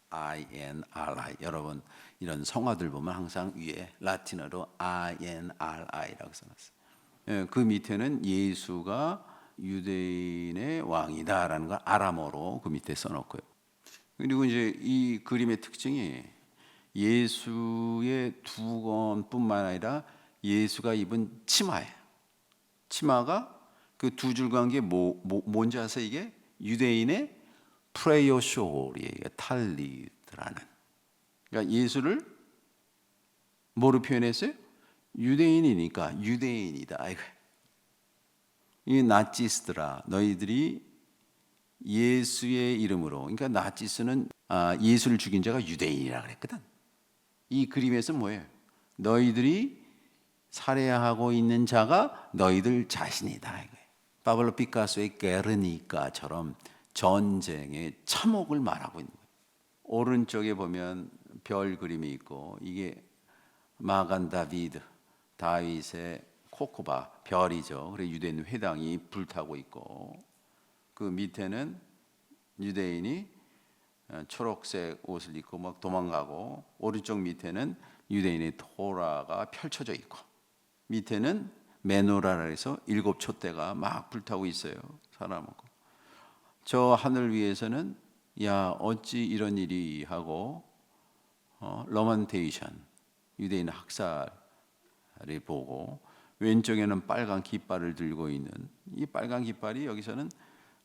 INRI. 여러분 이런 성화들 보면 항상 위에 라틴어로 INRI라고 써놨어요. 그 밑에는 예수가 유대인의 왕이다라는 걸 아람어로 그 밑에 써놓고요. 그리고 이제 이 그림의 특징이 예수의 두건뿐만 아니라 예수가 입은 치마예요. 치마가 그 두 줄 관계 뭔지 아세요? 이게 유대인의 프레이어 숄이에요. 탈리드라는. 그러니까 예수를 뭐로 표현했어요? 유대인이니까 유대인이다. 아이고. 이 나치스트라, 너희들이 예수의 이름으로, 그러니까 나치스는 예수를 죽인 자가 유대인이라 그랬거든. 이 그림에서 뭐예요? 너희들이 살해하고 있는 자가 너희들 자신이다. 이거예요. 파블로 피카소의 게르니카처럼 전쟁의 참혹을 말하고 있는 거예요. 오른쪽에 보면 별 그림이 있고, 이게 마간 다비드, 다윗의 코코바, 별이죠. 그래서 유대인 회당이 불타고 있고, 그 밑에는 유대인이 초록색 옷을 입고 막 도망가고, 오른쪽 밑에는 유대인의 토라가 펼쳐져 있고, 밑에는 메노라라 해서 7 촛대가 막 불타고 있어요. 살아먹고. 저 하늘 위에서는 야 어찌 이런 일이 하고 러먼테이션, 유대인 학살을 보고, 왼쪽에는 빨간 깃발을 들고 있는 이 빨간 깃발이 여기서는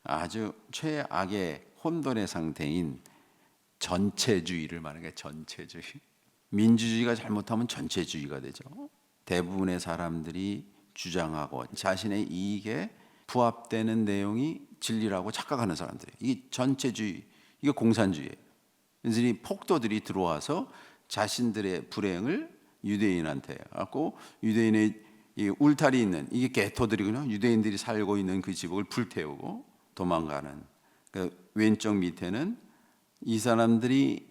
아주 최악의 혼돈의 상태인 전체주의를 말하는 게 전체주의. 민주주의가 잘못하면 전체주의가 되죠. 대부분의 사람들이 주장하고 자신의 이익에 부합되는 내용이 진리라고 착각하는 사람들이에요. 이게 전체주의, 이게 공산주의예요. 그래서 이 폭도들이 들어와서 자신들의 불행을 유대인한테 갖고, 유대인의 이 울타리 있는 이게 게토들이군요. 유대인들이 살고 있는 그 지역을 불태우고 도망가는. 그러니까 왼쪽 밑에는 이 사람들이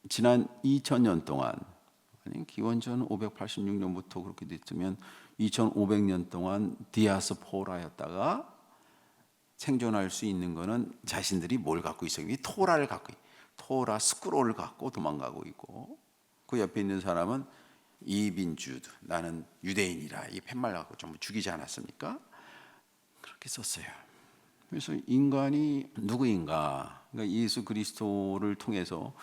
지난 2000년 동안, 아니 기원전 586년부터 그렇게 됐으면 2500년 동안 디아스포라였다가 생존할 수 있는 거는 자신들이 뭘 갖고 있어요? 이 토라를 갖고, 토라 스크롤을 갖고 도망가고 있고, 그 옆에 있는 사람은 이빈주드, 나는 유대인이라, 이 팻말 갖고 전부 죽이지 않았습니까? 그렇게 썼어요. 그래서 인간이 누구인가? 그러니까 예수 그리스도를 통해서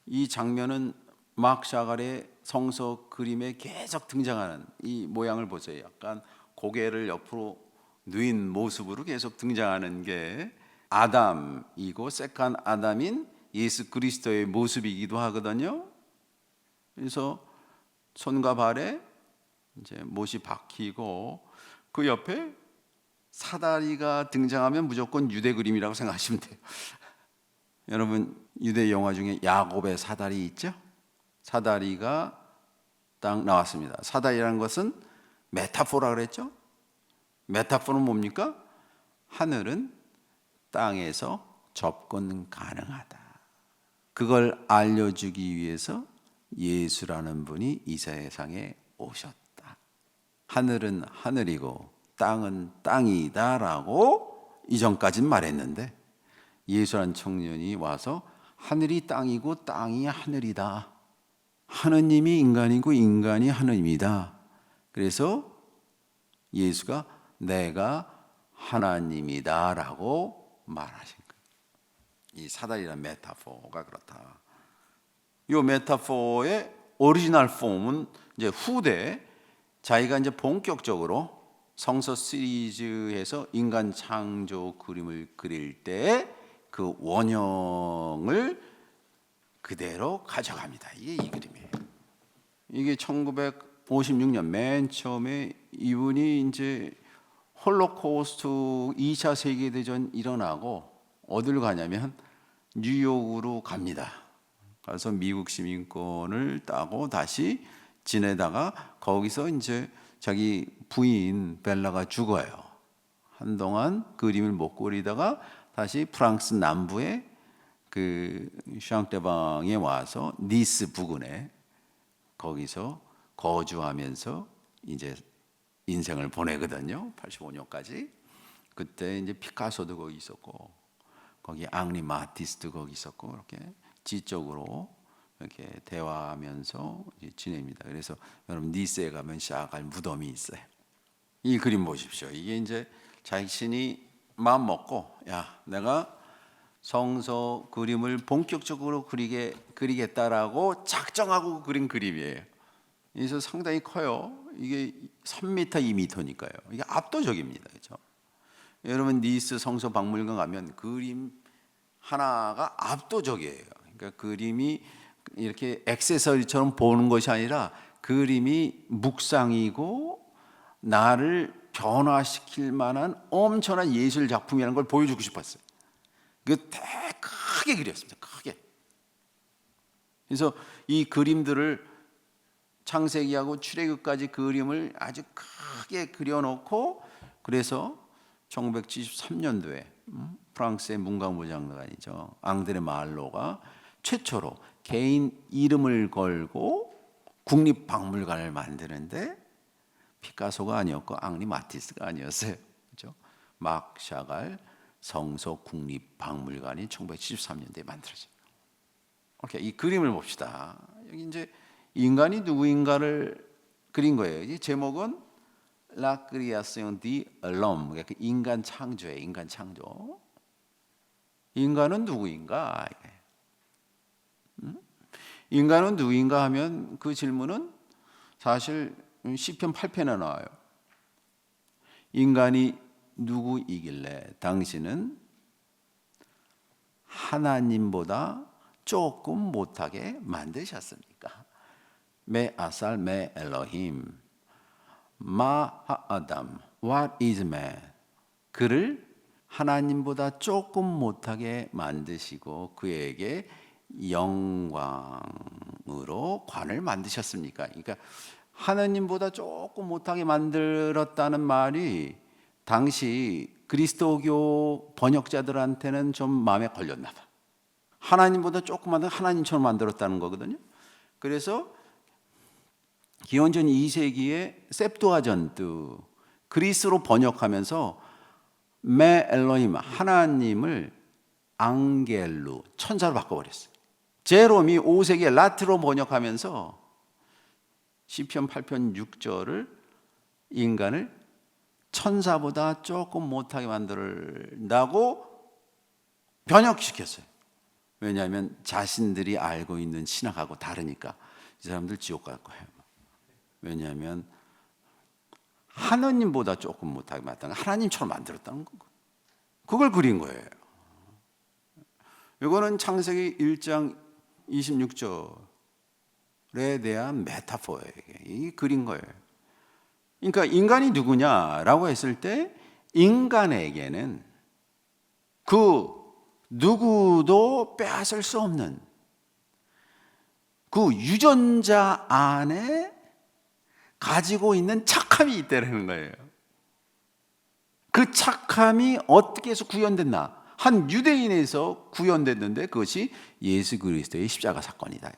이 장면은 막 샤갈의 성서 그림에 계속 등장하는 이 모양을 보세요. 약간 고개를 옆으로 누인 모습으로 계속 등장하는 게 아담이고, 세컨 아담인 예수 그리스도의 모습이기도 하거든요. 그래서 손과 발에 이제 못이 박히고, 그 옆에 사다리가 등장하면 무조건 유대 그림이라고 생각하시면 돼요. 여러분 유대 영화 중에 야곱의 사다리 있죠? 사다리가 딱 나왔습니다. 사다리라는 것은 메타포라 그랬죠? 메타포는 뭡니까? 하늘은 땅에서 접근 가능하다. 그걸 알려주기 위해서 예수라는 분이 이 세상에 오셨다. 하늘은 하늘이고 땅은 땅이다라고 이전까지는 말했는데, 예수라는 청년이 와서 하늘이 땅이고 땅이 하늘이다, 하느님이 인간이고 인간이 하느님이다. 그래서 예수가 내가 하나님이다라고 말하신 거예요. 이 사다리라는 메타포가 그렇다. 이 메타포의 오리지널 폼은 이제 후대, 자기가 이제 본격적으로 성서 시리즈에서 인간 창조 그림을 그릴 때 그 원형을 그대로 가져갑니다. 이게 이 그림이에요. 이게 1956년 맨 처음에 이분이 이제 홀로코스트 2차 세계대전 일어나고 어딜 가냐면 뉴욕으로 갑니다. 가서 미국 시민권을 따고 다시 지내다가 거기서 이제 자기 부인 벨라가 죽어요. 한동안 그림을 못 그리다가 다시 프랑스 남부의 그 샹떼방에 와서 니스 부근에 거기서 거주하면서 이제 인생을 보내거든요. 85년까지. 그때 이제 피카소도 거기 있었고, 거기 앙리 마티스도 거기 있었고, 이렇게 지적으로 이렇게 대화하면서 지냅니다. 그래서 여러분 니스에 가면 샤갈 무덤이 있어요. 이 그림 보십시오. 이게 이제 자신이 마음 먹고, 야, 내가 성서 그림을 본격적으로 그리겠다라고 작정하고 그린 그림이에요. 그래서 상당히 커요. 이게 3m, 2m니까요. 이게 압도적입니다. 그렇죠? 여러분 니스 성서 박물관 가면 그림 하나가 압도적이에요. 그러니까 그림이 이렇게 액세서리처럼 보는 것이 아니라 그림이 묵상이고 나를 변화시킬 만한 엄청난 예술 작품이라는 걸 보여주고 싶었어요. 그 되게 크게 그렸습니다. 크게. 그래서 이 그림들을 창세기하고 출애굽까지 그림을 아주 크게 그려놓고 그래서 1973년도에 프랑스의 문광부장관이죠. 앙드레 말로가 최초로 개인 이름을 걸고 국립박물관을 만드는데 피카소가 아니었고 앙리 마티스가 아니었어요. 그렇죠? 막 샤갈 성서 국립박물관이 1973년도에 만들어져요. 오케이, 이 그림을 봅시다. 여기 이제 인간이 누구인가를 그린 거예요. 이 제목은 La Création de l'Homme, 그러니까 인간 창조예요. 인간 창조. 인간은 누구인가? 인간은 누구인가 하면 그 질문은 사실 시편 8편에 나와요. 인간이 누구이길래 당신은 하나님보다 조금 못하게 만드셨습니까? 메 아살 메 엘로힘 마 아담 what is man? 그를 하나님보다 조금 못하게 만드시고 그에게 영광으로 관을 만드셨습니까? 그러니까 하나님보다 조금 못하게 만들었다는 말이 당시 그리스도교 번역자들한테는 좀 마음에 걸렸나 봐. 하나님보다 조금 하나님처럼 만들었다는 거거든요. 그래서 기원전 2세기에 셉투아전트 그리스로 번역하면서 메 엘로힘 하나님을 앙겔루 천사로 바꿔버렸어요. 제롬이 5세기에 라틴어로 번역하면서 시편 8편 6절을 인간을 천사보다 조금 못하게 만든다고 번역시켰어요. 왜냐하면 자신들이 알고 있는 신학하고 다르니까 이 사람들 지옥 갈 거예요. 왜냐하면 하나님보다 조금 못하게 만든 하나님처럼 만들었다는 거. 그걸 그린 거예요. 이거는 창세기 1장 26절에 대한 메타포예요. 이 그린 거예요. 그러니까 인간이 누구냐라고 했을 때 인간에게는 그 누구도 빼앗을 수 없는 그 유전자 안에 가지고 있는 착함이 있다는 거예요. 그 착함이 어떻게 해서 구현됐나? 한 유대인에서 구현됐는데 그것이 예수 그리스도의 십자가 사건이다.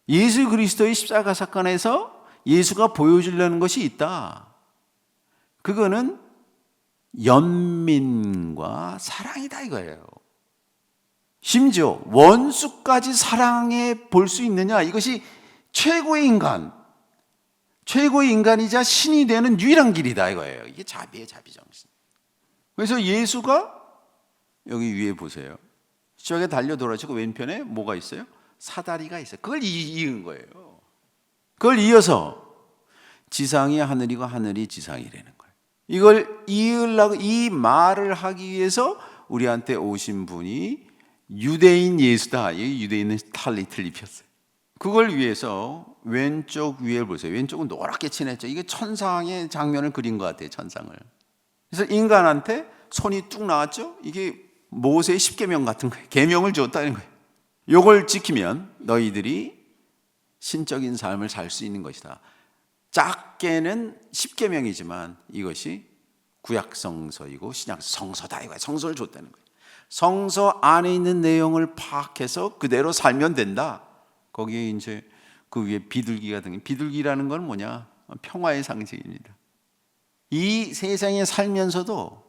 예수 그리스도의 십자가 사건에서 예수가 보여주려는 것이 있다. 그거는 연민과 사랑이다 이거예요. 심지어 원수까지 사랑해 볼 수 있느냐? 이것이 최고의 인간, 최고의 인간이자 신이 되는 유일한 길이다 이거예요. 이게 자비의 자비정신. 그래서 예수가 여기 위에 보세요. 십자가에 달려 돌아지고 왼편에 뭐가 있어요? 사다리가 있어요. 그걸 이은 거예요. 그걸 이어서 지상이 하늘이고 하늘이 지상이라는 거예요. 이걸 이으려고 이 말을 하기 위해서 우리한테 오신 분이 유대인 예수다. 이 유대인은 탈리트를 입혔어요. 그걸 위해서 왼쪽 위에 보세요. 왼쪽은 노랗게 칠했죠. 이게 천상의 장면을 그린 것 같아요. 천상을. 그래서 인간한테 손이 뚝 나왔죠. 이게 모세의 십계명 같은 거예요. 계명을 줬다는 거예요. 이걸 지키면 너희들이 신적인 삶을 살 수 있는 것이다. 작게는 십계명이지만 이것이 구약 성서이고 신약 성서다 이거예요. 성서를 줬다는 거예요. 성서 안에 있는 내용을 파악해서 그대로 살면 된다. 거기에 이제 그 위에 비둘기가 등장. 비둘기라는 건 뭐냐? 평화의 상징입니다. 이 세상에 살면서도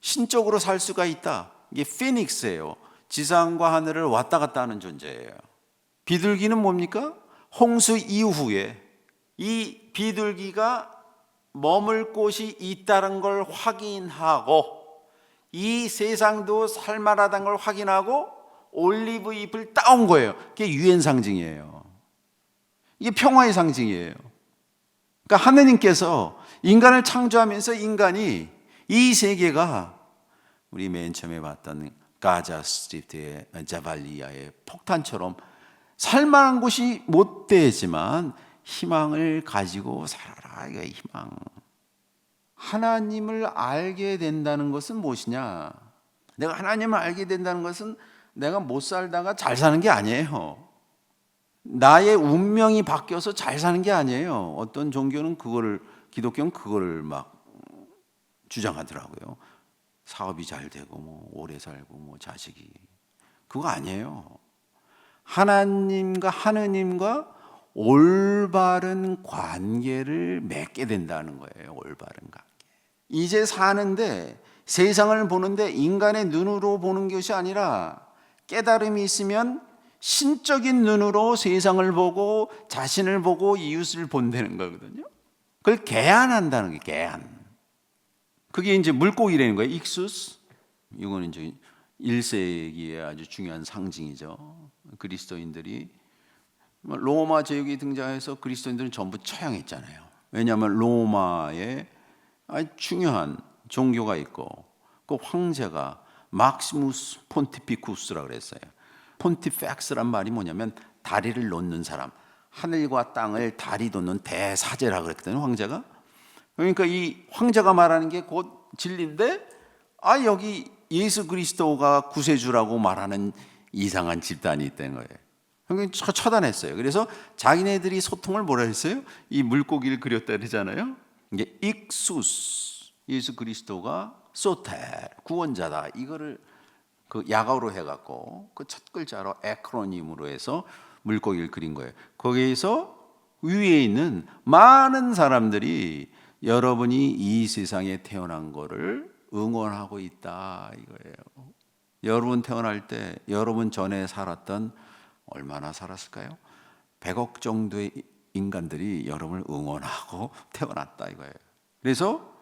신적으로 살 수가 있다. 이게 피닉스예요. 지상과 하늘을 왔다 갔다 하는 존재예요. 비둘기는 뭡니까? 홍수 이후에 이 비둘기가 머물 곳이 있다는 걸 확인하고 이 세상도 살만하다는 걸 확인하고 올리브 잎을 따온 거예요. 그게 유엔 상징이에요. 이게 평화의 상징이에요. 그러니까 하느님께서 인간을 창조하면서 인간이 이 세계가 우리 맨 처음에 봤던 가자 스트리트의 자발리아의 폭탄처럼 살만한 곳이 못 되지만 희망을 가지고 살아라. 이거 희망. 하나님을 알게 된다는 것은 무엇이냐? 내가 하나님을 알게 된다는 것은 내가 못 살다가 잘 사는 게 아니에요. 나의 운명이 바뀌어서 잘 사는 게 아니에요. 어떤 종교는 기독교는 그거를 막 주장하더라고요. 사업이 잘 되고 뭐 오래 살고 뭐 자식이, 그거 아니에요. 하느님과 올바른 관계를 맺게 된다는 거예요. 올바른 관계. 이제 사는데, 세상을 보는데 인간의 눈으로 보는 것이 아니라 깨달음이 있으면 신적인 눈으로 세상을 보고 자신을 보고 이웃을 본다는 거거든요. 그걸 개안한다는 게 개안. 그게 이제 물고기라는 거예요. 익수스. 이거는 이제 1세기의 아주 중요한 상징이죠. 그리스도인들이 로마 제국이 등장해서 그리스도인들은 전부 처형했잖아요. 왜냐하면 로마에 아주 중요한 종교가 있고 그 황제가 막시무스 폰티피쿠스라고 그랬어요. 폰티팩스란 말이 뭐냐면 다리를 놓는 사람, 하늘과 땅을 다리 놓는 대사제라고 그랬거든요. 황제가. 그러니까 이 황제가 말하는 게 곧 진리인데, 여기 예수 그리스도가 구세주라고 말하는 이상한 집단이 있다는 거예요. 그러니까 처단했어요. 그래서 자기네들이 소통을 뭐라 했어요? 이 물고기를 그렸다 그러잖아요. 이게 익수스, 예수 그리스도가 소텔, 구원자다. 이거를 그 약어로 해갖고 그 첫 글자로 에크로님으로 해서 물고기를 그린 거예요. 거기에서 위에 있는 많은 사람들이 여러분이 이 세상에 태어난 거를 응원하고 있다 이거예요. 여러분 태어날 때 여러분 전에 살았던, 얼마나 살았을까요? 100억 정도의 인간들이 여러분을 응원하고 태어났다 이거예요. 그래서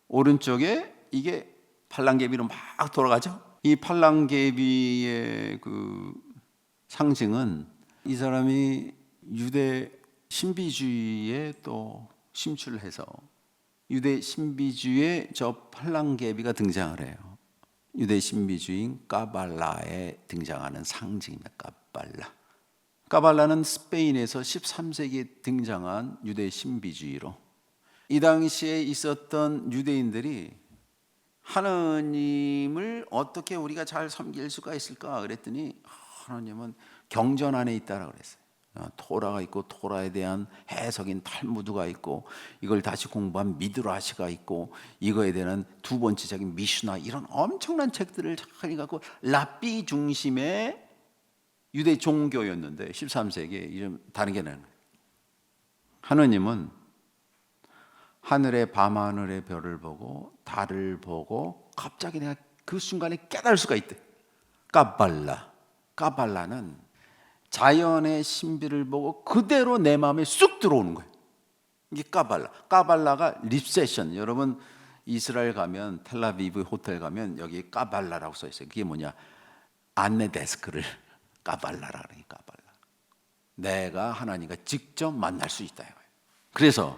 오른쪽에 이게 팔랑개비로 막 돌아가죠. 이 팔랑개비의 그 상징은 이 사람이 유대 신비주의에 또 심취해서 유대 신비주의에 저 팔랑개비가 등장을 해요. 유대 신비주의인 까발라에 등장하는 상징입니다. 까발라는 스페인에서 13세기에 등장한 유대 신비주의로, 이 당시에 있었던 유대인들이 하느님을 어떻게 우리가 잘 섬길 수가 있을까 그랬더니 하나님은 경전 안에 있다라고 그랬어요. 토라가 있고 토라에 대한 해석인 탈무드가 있고 이걸 다시 공부한 미드라시가 있고 이거에 대한 두 번째 책인 미슈나, 이런 엄청난 책들을 잘 갖고 랍비 중심의 유대 종교였는데 13세기에 이름 다른 게 나는 거예요. 하느님은 하늘의 밤하늘의 별을 보고 달을 보고 갑자기 내가 그 순간에 깨달을 수가 있대. 까발라는 자연의 신비를 보고 그대로 내 마음에 쑥 들어오는 거예요. 이게 까발라가 립세션. 여러분 이스라엘 가면 텔아비브 호텔 가면 여기 까발라라고 써 있어요. 그게 뭐냐, 안내 데스크를 까발라라 그러니까 까발라. 내가 하나님과 직접 만날 수 있다 이거예요. 그래서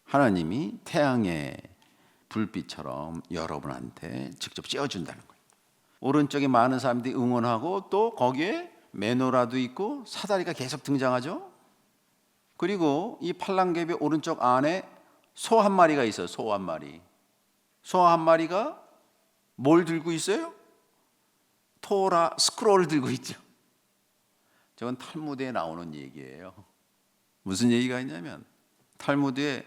하나님이 태양의 불빛처럼 여러분한테 직접 쬐어준다는 거예요. 오른쪽에 많은 사람들이 응원하고 또 거기에 메노라도 있고 사다리가 계속 등장하죠. 그리고 이 팔랑개비 오른쪽 안에 소 한 마리가 있어요. 소 한 마리. 소 한 마리가 뭘 들고 있어요? 토라 스크롤을 들고 있죠. 저건 탈무드에 나오는 얘기예요. 무슨 얘기가 있냐면 탈무드에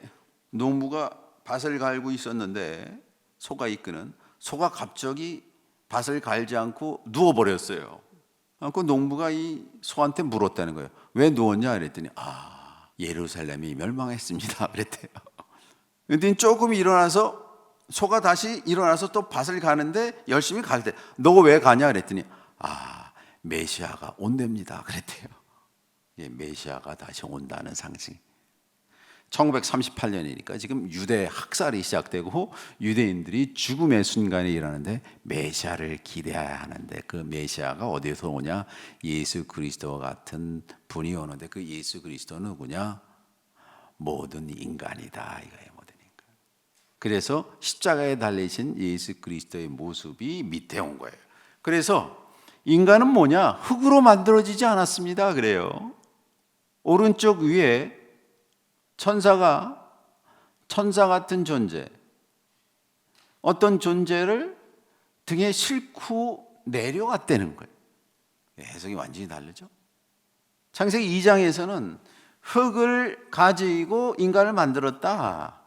농부가 밭을 갈고 있었는데 소가 이끄는, 소가 갑자기 밭을 갈지 않고 누워버렸어요. 그 농부가 이 소한테 물었다는 거예요. 왜 누웠냐 그랬더니 예루살렘이 멸망했습니다 그랬대요. 그랬더니 조금 일어나서 소가 다시 일어나서 또 밭을 가는데 열심히 갈 때 너 왜 가냐 그랬더니 메시아가 온답니다 그랬대요. 메시아가 다시 온다는 상징. 1938년이니까 지금 유대 학살이 시작되고 유대인들이 죽음의 순간에 일어나는데 메시아를 기대해야 하는데 그 메시아가 어디서 오냐? 예수 그리스도와 같은 분이 오는데 그 예수 그리스도는 누구냐? 모든 인간이다 이거예요. 모든 인간. 그래서 십자가에 달리신 예수 그리스도의 모습이 밑에 온 거예요. 그래서 인간은 뭐냐? 흙으로 만들어지지 않았습니다. 그래요. 오른쪽 위에 천사 같은 존재, 어떤 존재를 등에 싣고 내려갔다는 거예요. 해석이 완전히 다르죠. 창세기 2장에서는 흙을 가지고 인간을 만들었다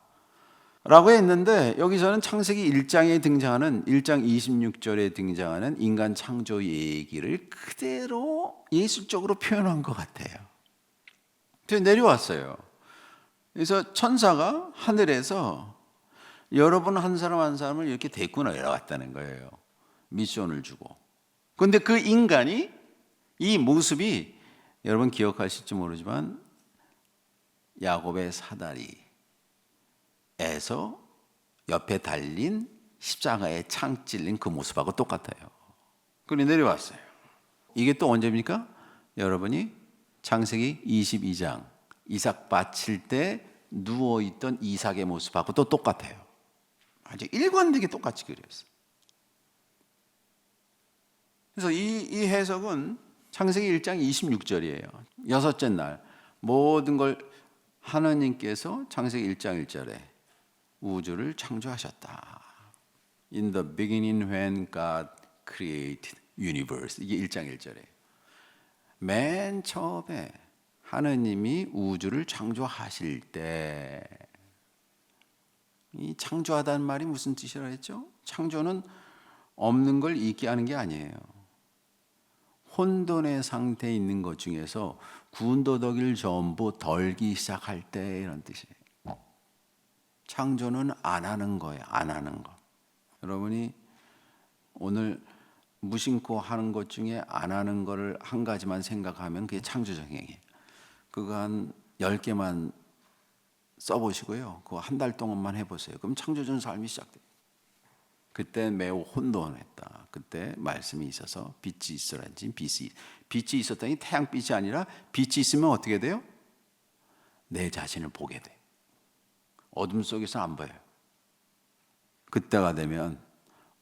라고 했는데, 여기서는 창세기 1장에 등장하는 1장 26절에 등장하는 인간 창조 얘기를 그대로 예술적으로 표현한 것 같아요. 내려왔어요. 그래서 천사가 하늘에서 여러분 한 사람 한 사람을 이렇게 데리고 내려왔다는 거예요. 미션을 주고. 그런데 그 인간이, 이 모습이 여러분 기억하실지 모르지만 야곱의 사다리에서 옆에 달린 십자가에 창 찔린 그 모습하고 똑같아요. 그런데 내려왔어요. 이게 또 언제입니까? 여러분이 창세기 22장 이삭 바칠 때 누워있던 이삭의 모습하고 또 똑같아요. 아주 일관되게 똑같이 그렸어요. 그래서 이 해석은 창세기 1장 26절이에요. 여섯째 날 모든 걸 하나님께서 창세기 1장 1절에 우주를 창조하셨다. In the beginning when God created universe. 이게 1장 1절이에요. 맨 처음에 하느님이 우주를 창조하실 때, 이 창조하다는 말이 무슨 뜻이라 했죠? 창조는 없는 걸 있게 하는 게 아니에요. 혼돈의 상태에 있는 것 중에서 군더더기를 전부 덜기 시작할 때, 이런 뜻이에요. 창조는 안 하는 거예요. 안 하는 거. 여러분이 오늘 무심코 하는 것 중에 안 하는 거를 한 가지만 생각하면 그게 창조적 행위예요. 그거 한 10개만 써보시고요. 그거 한 달 동안만 해보세요. 그럼 창조적 삶이 시작돼요. 그때 매우 혼돈했다. 그때 말씀이 있어서 빛이 있으란지 빛이 있었더니 태양빛이 아니라 빛이 있으면 어떻게 돼요? 내 자신을 보게 돼. 어둠 속에서 안 보여요. 그때가 되면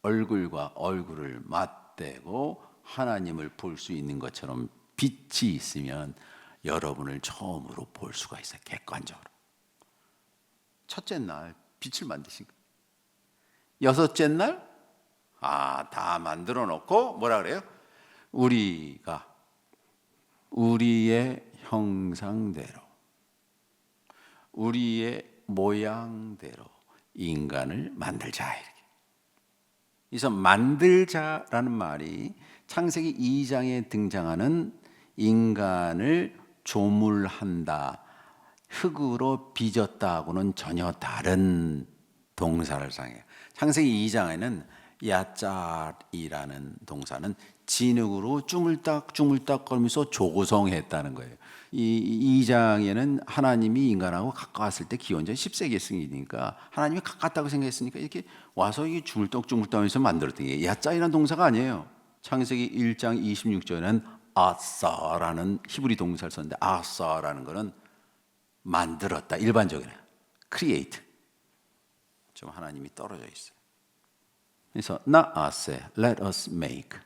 얼굴과 얼굴을 맞대고 하나님을 볼 수 있는 것처럼 빛이 있으면 여러분을 처음으로 볼 수가 있어요. 객관적으로. 첫째 날 빛을 만드신 거예요. 여섯째 날 다 만들어 놓고 뭐라 그래요? 우리가 우리의 형상대로 우리의 모양대로 인간을 만들자, 이렇게. 그래서 만들자라는 말이 창세기 2장에 등장하는 인간을 조물한다, 흙으로 빚었다하고는 전혀 다른 동사를 사용해요. 창세기 2장에는 야짤이라는 동사는 진흙으로 쭈물딱 거리면서 조성했다는 거예요. 이 2장에는 하나님이 인간하고 가까웠을 때 기원전 10세기 승리니까 하나님이 가깝다고 생각했으니까 이렇게 와서 이게 주물떡하면서 만들었던 게 야짤이라는 동사가 아니에요. 창세기 1장 26절에는 아사라는 히브리 동사를 썼는데, 아사라는 거는 만들었다, 일반적이네. create. 좀 하나님이 떨어져 있어요. 그래서 나아세, let us make.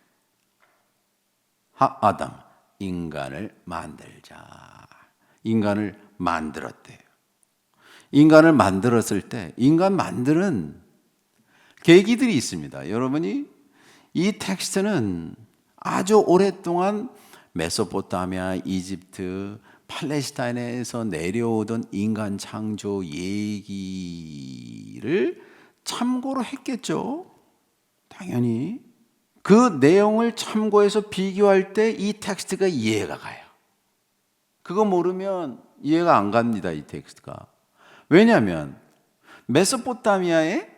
하아담, 인간을 만들자. 인간을 만들었대요. 인간을 만들었을 때 인간 만드는 계기들이 있습니다. 여러분이 이 텍스트는 아주 오랫동안 메소포타미아, 이집트, 팔레스타인에서 내려오던 인간 창조 얘기를 참고로 했겠죠. 당연히 그 내용을 참고해서 비교할 때 이 텍스트가 이해가 가요. 그거 모르면 이해가 안 갑니다, 이 텍스트가. 왜냐하면 메소포타미아의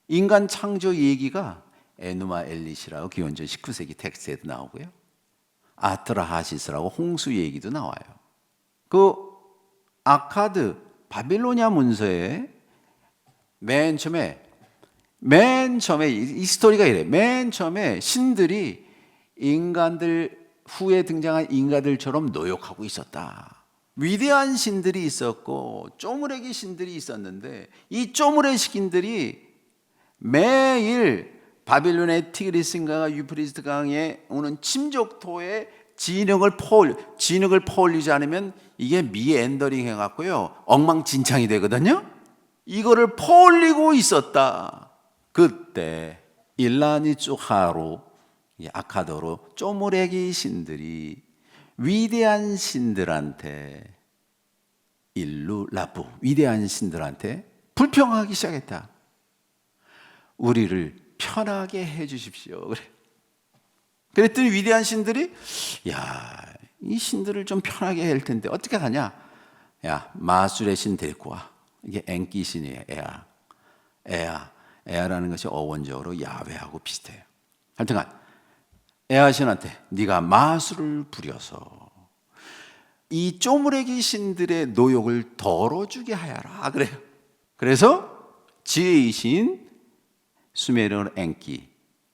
인간 창조 얘기가 에누마 엘리시라고 기원전 19세기 텍스트에도 나오고요, 아트라하시스라고 홍수 얘기도 나와요. 그 아카드 바빌로니아 문서에 맨 처음에 이 스토리가 이래. 맨 처음에 신들이 인간들, 후에 등장한 인간들처럼 노역하고 있었다. 위대한 신들이 있었고 쪼무레기 신들이 있었는데 이 쪼무레기 신들이 매일 바빌론의 티그리스인가가 유프리스 강에 오는 침족토에 진흙을 퍼올리지 않으면 이게 미엔더링 해갖고요 엉망진창이 되거든요. 이거를 퍼올리고 있었다. 그때 일라니쭈하로 아카도로 쪼무레기 신들이 위대한 신들한테 일루라부 위대한 신들한테 불평하기 시작했다. 우리를 편하게 해주십시오. 그래. 그랬더니 위대한 신들이 이 신들을 좀 편하게 할 텐데 어떻게 하냐? 마술의 신 데리고 와. 이게 엔키 신이에요. 에아라는 것이 어원적으로 야훼하고 비슷해요. 하여튼간 에아 신한테 네가 마술을 부려서 이 쪼무레기 신들의 노욕을 덜어주게 하여라. 그래요. 그래서 지혜의 신 수메르는 엔키,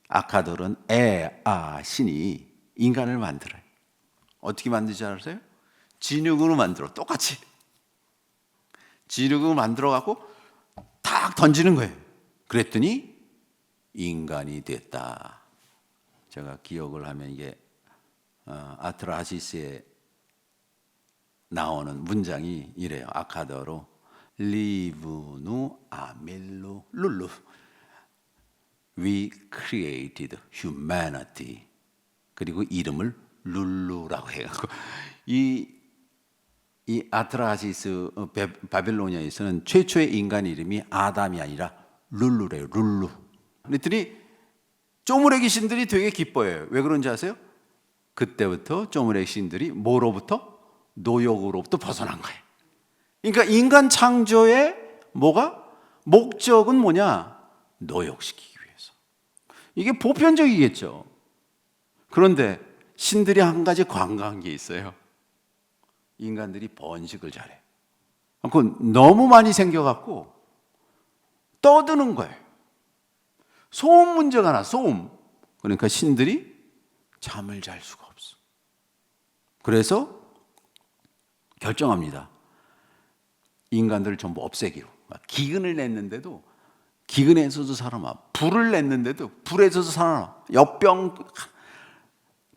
아카돌은 에아 신이 인간을 만들어요. 어떻게 만들지 아세요? 진흙으로 만들어. 똑같이 진흙으로 만들어 갖고 탁 던지는 거예요. 그랬더니 인간이 됐다. 제가 기억을 하면 이게 아트라시스에 나오는 문장이 이래요. 아카더로 리브누 아밀루 룰루 We created humanity. 그리고 이름을 룰루라고 해요. 이 아트라시스 바빌로니아에서는 최초의 인간 이름이 아담이 아니라 룰루래요. 룰루. 그랬더니 쪼무레기 신들이 되게 기뻐해요. 왜 그런지 아세요? 그때부터 쪼무레기 신들이 뭐로부터? 노역으로부터 벗어난 거예요. 그러니까 인간 창조의 목적은 뭐냐? 노역시키기 위해서. 이게 보편적이겠죠. 그런데 신들이 한 가지 관광한 게 있어요. 인간들이 번식을 잘해. 그 너무 많이 생겨갖고 떠드는 거예요. 소음 문제가 나, 소음. 그러니까 신들이 잠을 잘 수가 없어. 그래서 결정합니다. 인간들을 전부 없애기로. 기근을 냈는데도 기근에서도 살아나. 불을 냈는데도 불에서도 살아나. 역병.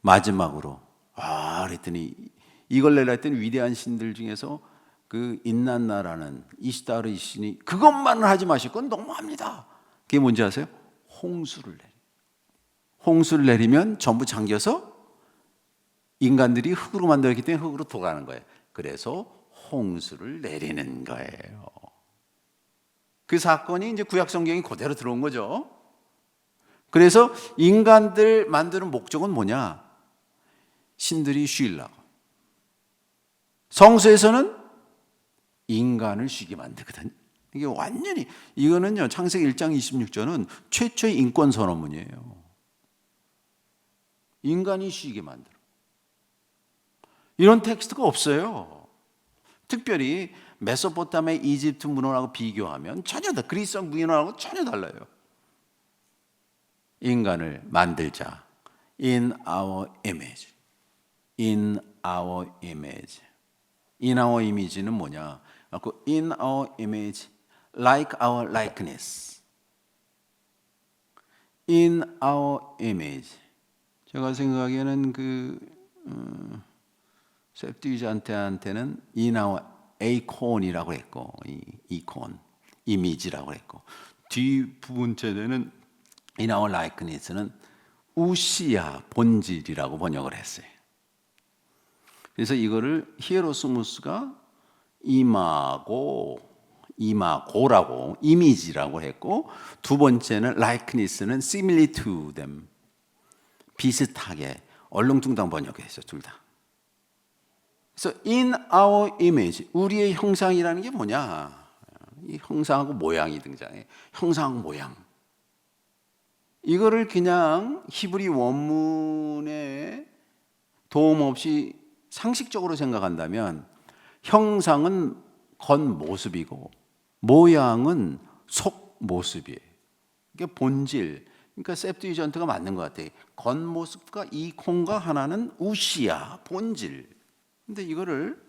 마지막으로 그랬더니 이걸 내라 했더니 위대한 신들 중에서 그 인난나라는 이시타르 신이 그것만은 하지 마실 건 너무합니다. 그게 뭔지 아세요? 홍수를 내려. 홍수를 내리면 전부 잠겨서 인간들이 흙으로 만들었기 때문에 흙으로 돌아가는 거예요. 그래서 홍수를 내리는 거예요. 그 사건이 이제 구약 성경이 그대로 들어온 거죠. 그래서 인간들 만드는 목적은 뭐냐? 신들이 쉬려고. 성서에서는 인간을 쉬게 만들거든. 이게 완전히 이거는요. 창세기 1장 26절은 최초의 인권 선언문이에요. 인간이 쉬게 만들어. 이런 텍스트가 없어요. 특별히 메소포타미아 이집트 문헌하고 비교하면 전혀 다 그리스 문헌하고 전혀 달라요. 인간을 만들자. In our image. In our image. In our image는 뭐냐? In our image, like our likeness. In our image. 제가 생각하기에는 septuagin트한테는 in our acon이라고 했고, icon, 이미지라고 했고, 뒷부분 제대는 in our likeness는 우시아, 본질이라고 번역을 했어요. 그래서 이거를 히에로스무스가 이마고라고 이미지라고 했고, 두 번째는 likeness는 similar to them, 비슷하게 얼렁뚱땅 번역했어요. 둘 다. 그래서 in our image, 우리의 형상이라는 게 뭐냐? 이 형상하고 모양이 등장해. 형상하고 모양. 이거를 그냥 히브리 원문에 도움 없이 상식적으로 생각한다면 형상은 겉모습이고 모양은 속모습이에요. 이게 본질. 그러니까 septuagin트가 맞는 것 같아요. 겉모습과 이콘과 하나는 우시아, 본질. 근데 이거를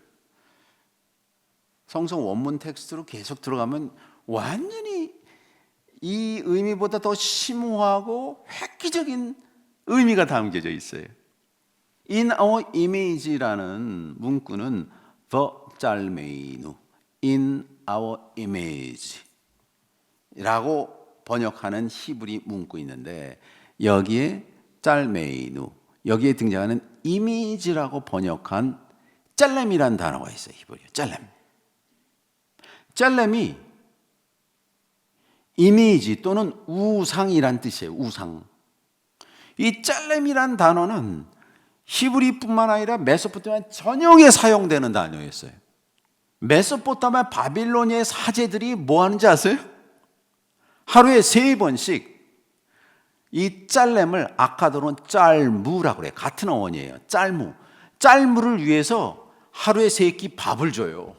성경 원문 텍스트로 계속 들어가면 완전히 이 의미보다 더 심오하고 획기적인 의미가 담겨져 있어요. In our image라는 문구는 the 짤메이누, in our image 라고 번역하는 히브리 문구 있는데, 여기에 짤메이누, 여기에 등장하는 이미지라고 번역한 짤렘이라는 단어가 있어요. 히브리어 짤렘. 짤렘이 이미지 또는 우상이란 뜻이에요. 우상. 이 짤렘이란 단어는 히브리뿐만 아니라 메소포타미아 전역에 사용되는 단어였어요. 메소포타미아 바빌로니아의 사제들이 뭐 하는지 아세요? 하루에 3번씩 이 짤렘을 아카도로는 짤무라고 그래요. 같은 어원이에요. 짤무. 짤무를 위해서 하루에 3끼 밥을 줘요.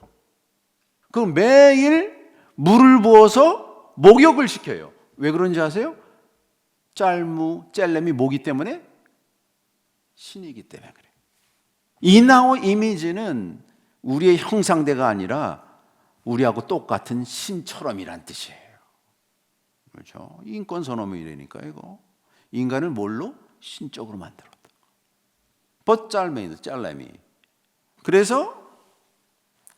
그 매일 물을 부어서 목욕을 시켜요. 왜 그런지 아세요? 짤무, 짤렘이 모기 때문에? 신이기 때문에 그래요. 이나오 이미지는 우리의 형상대가 아니라 우리하고 똑같은 신처럼이란 뜻이에요. 그렇죠? 인권선언이라니까 이거. 인간을 뭘로? 신적으로 만들었다. 짤렘이. 그래서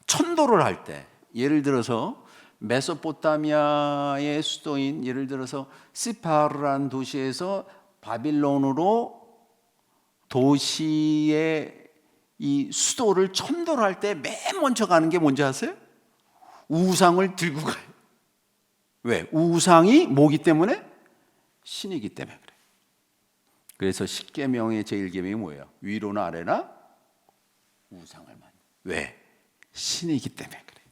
천도를 할 때, 예를 들어서 메소포타미아의 수도인 예를 들어서 시파르라는 도시에서 바빌론으로 도시의 이 수도를 천도를 할 때 맨 먼저 가는 게 뭔지 아세요? 우상을 들고 가요. 왜? 우상이 뭐기 때문에? 신이기 때문에 그래요. 그래서 십계명의 제1계명이 뭐예요? 위로나 아래나 우상을 만들. 왜? 신이기 때문에 그래요.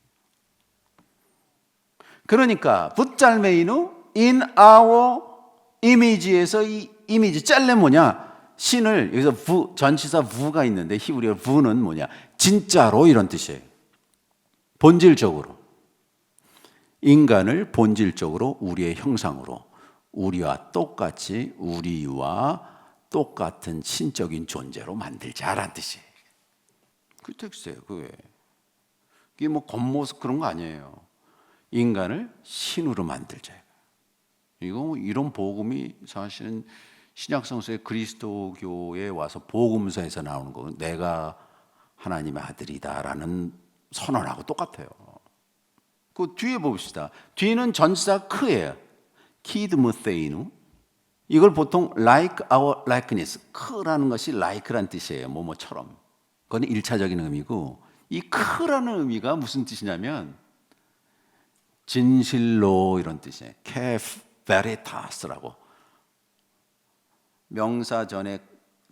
그러니까 붓잘메이누 in our image에서 이 이미지 짤레 뭐냐? 신을 여기서 부, 전치사 부가 있는데 히브리어 부는 뭐냐? 진짜로 이런 뜻이에요. 본질적으로. 인간을 본질적으로 우리의 형상으로 우리와 똑같은 신적인 존재로 만들자라는 뜻이에요. 그 텍스트예요. 그게 뭐 겉모습 그런 거 아니에요. 인간을 신으로 만들자. 이런 복음이 사실은 신약성서의 그리스도교에 와서 복음서에서 나오는 거, 내가 하나님의 아들이다라는 선언하고 똑같아요. 그 뒤에 봅시다. 뒤는 전치사 크예요. 키드무세이누. 이걸 보통 like our likeness, 크라는 것이 like란 뜻이에요. 뭐뭐처럼. 그건 1차적인 의미고, 이 크라는 의미가 무슨 뜻이냐면 진실로 이런 뜻이에요. 케프 베리타스라고. 명사 전에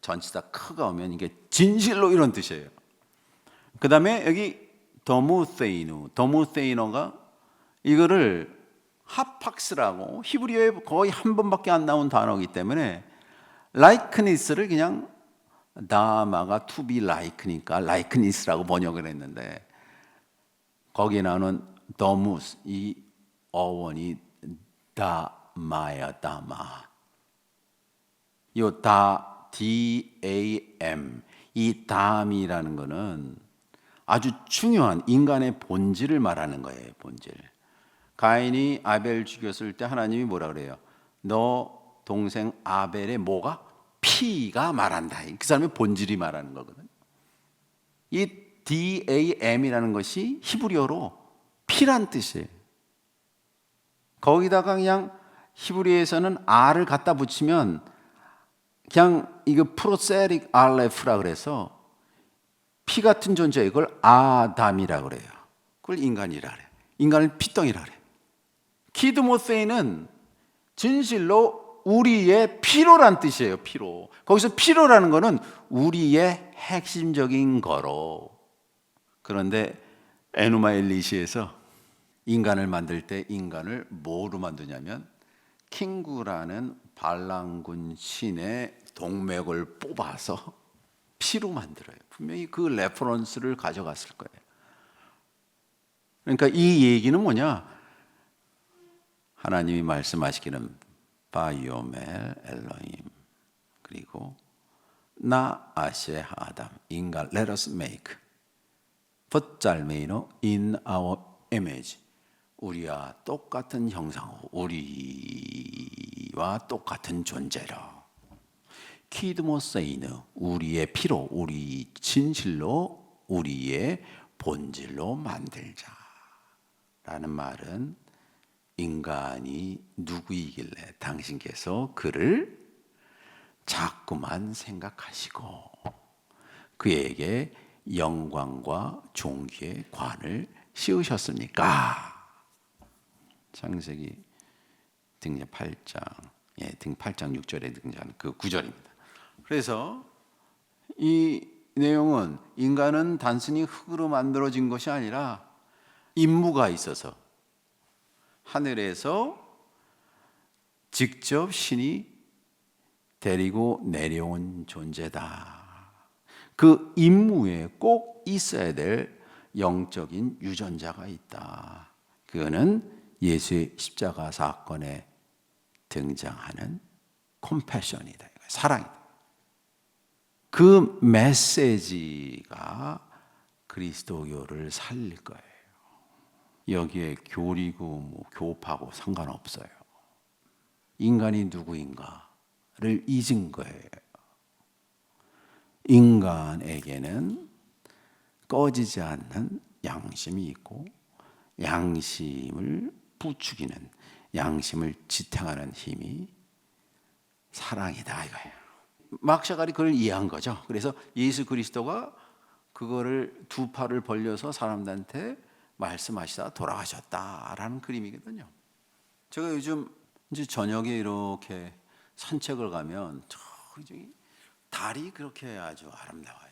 전치사 크가 오면 이게 진실로 이런 뜻이에요. 그 다음에 여기 더무세이노가 이거를 하팍스라고 히브리어에 거의 한 번밖에 안 나온 단어이기 때문에 likenes스를 그냥 다마가 to be like니까 likenes스라고 번역을 했는데, 거기에 나오는 더무스, 이 어원이 다마야. 다마. 요 DAM, 이 담이라는 거는 아주 중요한 인간의 본질을 말하는 거예요. 본질. 가인이 아벨 죽였을 때 하나님이 뭐라 그래요? 너 동생 아벨의 뭐가? 피가 말한다. 그 사람의 본질이 말하는 거거든요. 이 DAM이라는 것이 히브리어로 피란 뜻이에요. 거기다가 그냥 히브리어에서는 R을 갖다 붙이면 그냥 이거 프로세릭 알레프라 그래서 피 같은 존재, 이걸 아담이라 그래요. 그걸 인간이라 그래요. 인간을 피덩이라 그래요. 키드모세이는 진실로 우리의 피로란 뜻이에요. 피로. 거기서 피로라는 거는 우리의 핵심적인 거로. 그런데 에누마 엘리시에서 인간을 만들 때 인간을 뭐로 만드냐면 킹구라는 반란군 신의 동맥을 뽑아서 피로 만들어요. 분명히 그 레퍼런스를 가져갔을 거예요. 그러니까 이 얘기는 뭐냐? 하나님이 말씀하시기는 바이오멜 엘로힘, 그리고 나 아시에 아담, 인간 let us make, First 짤메이너 in our image. 우리와 똑같은 형상으로, 우리와 똑같은 존재로. 키드모세이느, 우리의 피로, 우리 진실로, 우리의 본질로 만들자 라는 말은 인간이 누구이길래 당신께서 그를 자꾸만 생각하시고 그에게 영광과 존귀의 관을 씌우셨습니까? 창세기 등장 8장, 등 8장 6절에 등장하는 그 구절입니다. 그래서 이 내용은 인간은 단순히 흙으로 만들어진 것이 아니라 임무가 있어서 하늘에서 직접 신이 데리고 내려온 존재다. 그 임무에 꼭 있어야 될 영적인 유전자가 있다. 그거는 예수의 십자가 사건에 등장하는 컴패션이다. 사랑이다. 그 메시지가 그리스도교를 살릴 거예요. 여기에 교리고 교파고 상관없어요. 인간이 누구인가를 잊은 거예요. 인간에게는 꺼지지 않는 양심이 있고 양심을 부추기는, 양심을 지탱하는 힘이 사랑이다 이거예요. 막샤갈이 그걸 이해한 거죠. 그래서 예수 그리스도가 그거를 두 팔을 벌려서 사람들한테 말씀하시다 돌아가셨다라는 그림이거든요. 제가 요즘 이제 저녁에 이렇게 산책을 가면 저기 달이 그렇게 아주 아름다워요.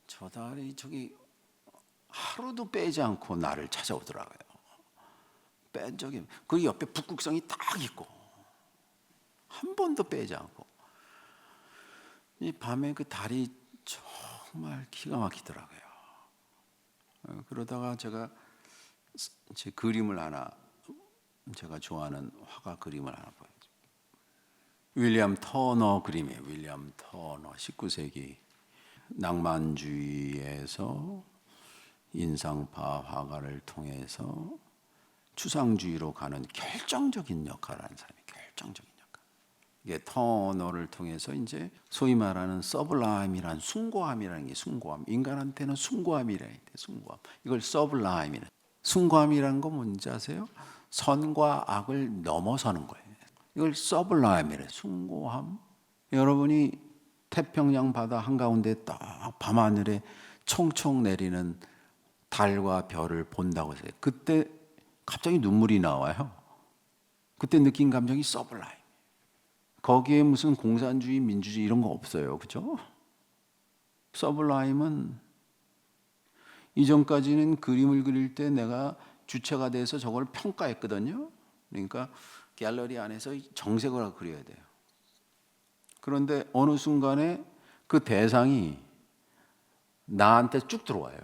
저 달이 저기 하루도 빼지 않고 나를 찾아오더라고요. 뺀 적이, 그 옆에 북극성이 딱 있고 한 번도 빼지 않고 이 밤에 그 달이 정말 기가 막히더라고요. 그러다가 제가 제 그림을 하나, 제가 좋아하는 화가 그림을 하나 보여줘요. 윌리엄 터너 그림이에요. 윌리엄 터너 19세기 낭만주의에서 인상파 화가를 통해서 추상주의로 가는 결정적인 역할을 하는 사람이 결정적인 역할. 이게 터너를 통해서 이제 소위 말하는 서블라임이란 숭고함이라는 게 숭고함. 인간한테는 숭고함이라 해. 숭고함. 이걸 서블라임이라. 숭고함이라는 거 뭔지 아세요? 선과 악을 넘어서는 거예요. 이걸 서블라임이래. 숭고함. 여러분이 태평양 바다 한가운데 딱 밤하늘에 총총 내리는 달과 별을 본다고 해서 그때 갑자기 눈물이 나와요. 그때 느낀 감정이 서블라임. 거기에 무슨 공산주의, 민주주의 이런 거 없어요. 그죠? 서블라임은 이전까지는 그림을 그릴 때 내가 주체가 돼서 저걸 평가했거든요. 그러니까 갤러리 안에서 정색을 그려야 돼요. 그런데 어느 순간에 그 대상이 나한테 쭉 들어와요.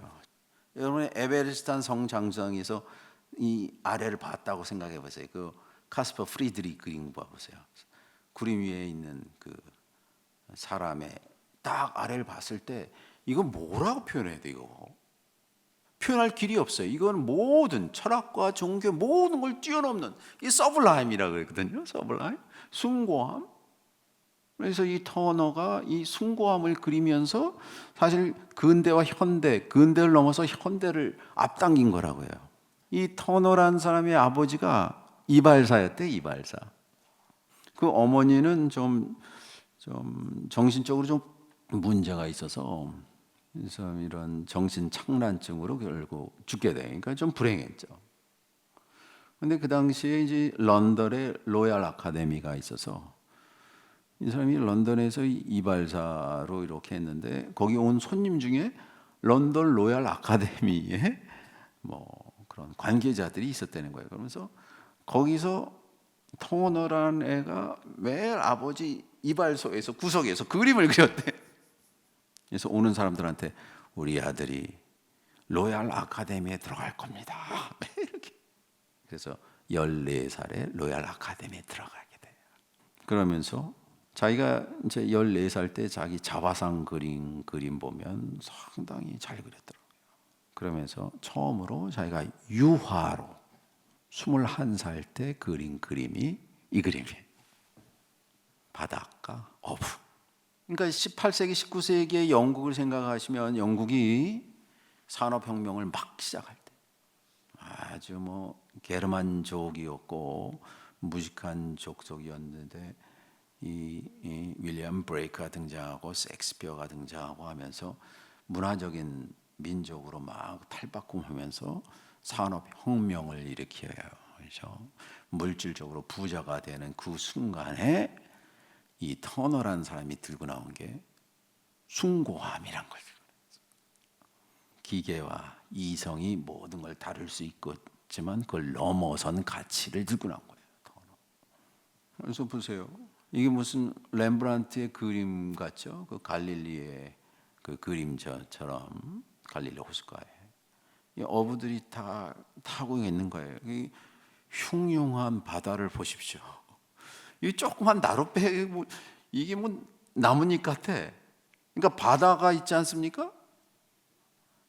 여러분의 에베레스트 성 장성에서 이 아래를 봤다고 생각해 보세요. 그 카스퍼 프리드리 그림 봐보세요. 구름 위에 있는 그 사람의 딱 아래를 봤을 때 이거 뭐라고 표현해야 돼? 이거 표현할 길이 없어요. 이건 모든 철학과 종교 모든 걸 뛰어넘는 이 서블라임이라고 그러거든요. 서블라임, 숭고함. 그래서 이 터너가 이 숭고함을 그리면서 사실 근대와 현대, 근대를 넘어서 현대를 앞당긴 거라고요. 이 터너라는 사람의 아버지가 이발사였대, 이발사. 그 어머니는 좀 정신적으로 좀 문제가 있어서 그래서 이런 정신 착란증으로 결국 죽게 돼. 그러니까 좀 불행했죠. 근데 그 당시에 이제 런던에 로얄 아카데미가 있어서 이 사람이 런던에서 이발사로 이렇게 했는데 거기 온 손님 중에 런던 로얄 아카데미에 뭐 그런 관계자들이 있었다는 거예요. 그러면서 거기서 터너라는 애가 매일 아버지 이발소에서 구석에서 그림을 그렸대. 그래서 오는 사람들한테 우리 아들이 로얄 아카데미에 들어갈 겁니다. 이렇게. 그래서 14살에 로얄 아카데미에 들어가게 돼요. 그러면서 자기가 이제 14살 때 자기 자화상 그림 보면 상당히 잘 그렸더라고요. 그러면서 처음으로 자기가 유화로 21살 때 그린 그림이 이 그림이에요. 바닷가 어부. 그러니까 18세기, 19세기의 영국을 생각하시면 영국이 산업혁명을 막 시작할 때 아주 뭐 게르만족이었고 무식한 족속이었는데 이 윌리엄 브레이크가 등장하고 셰익스피어가 등장하고 하면서 문화적인 민족으로 막 탈바꿈하면서 산업혁명을 일으켜요. 그렇죠? 물질적으로 부자가 되는 그 순간에 이 터너라는 사람이 들고 나온 게 숭고함이란 거죠. 기계와 이성이 모든 걸 다룰 수 있지만 그걸 넘어선 가치를 들고 나온 거예요. 터너. 그래서 보세요. 이게 무슨 렘브란트의 그림 같죠? 그 갈릴리의 그 그림처럼 갈릴리 호숫가에 이 어부들이 다 타고 있는 거예요. 이 흉흉한 바다를 보십시오. 이 조그만 나룻배 이게 뭐 나뭇잎 같아. 그러니까 바다가 있지 않습니까?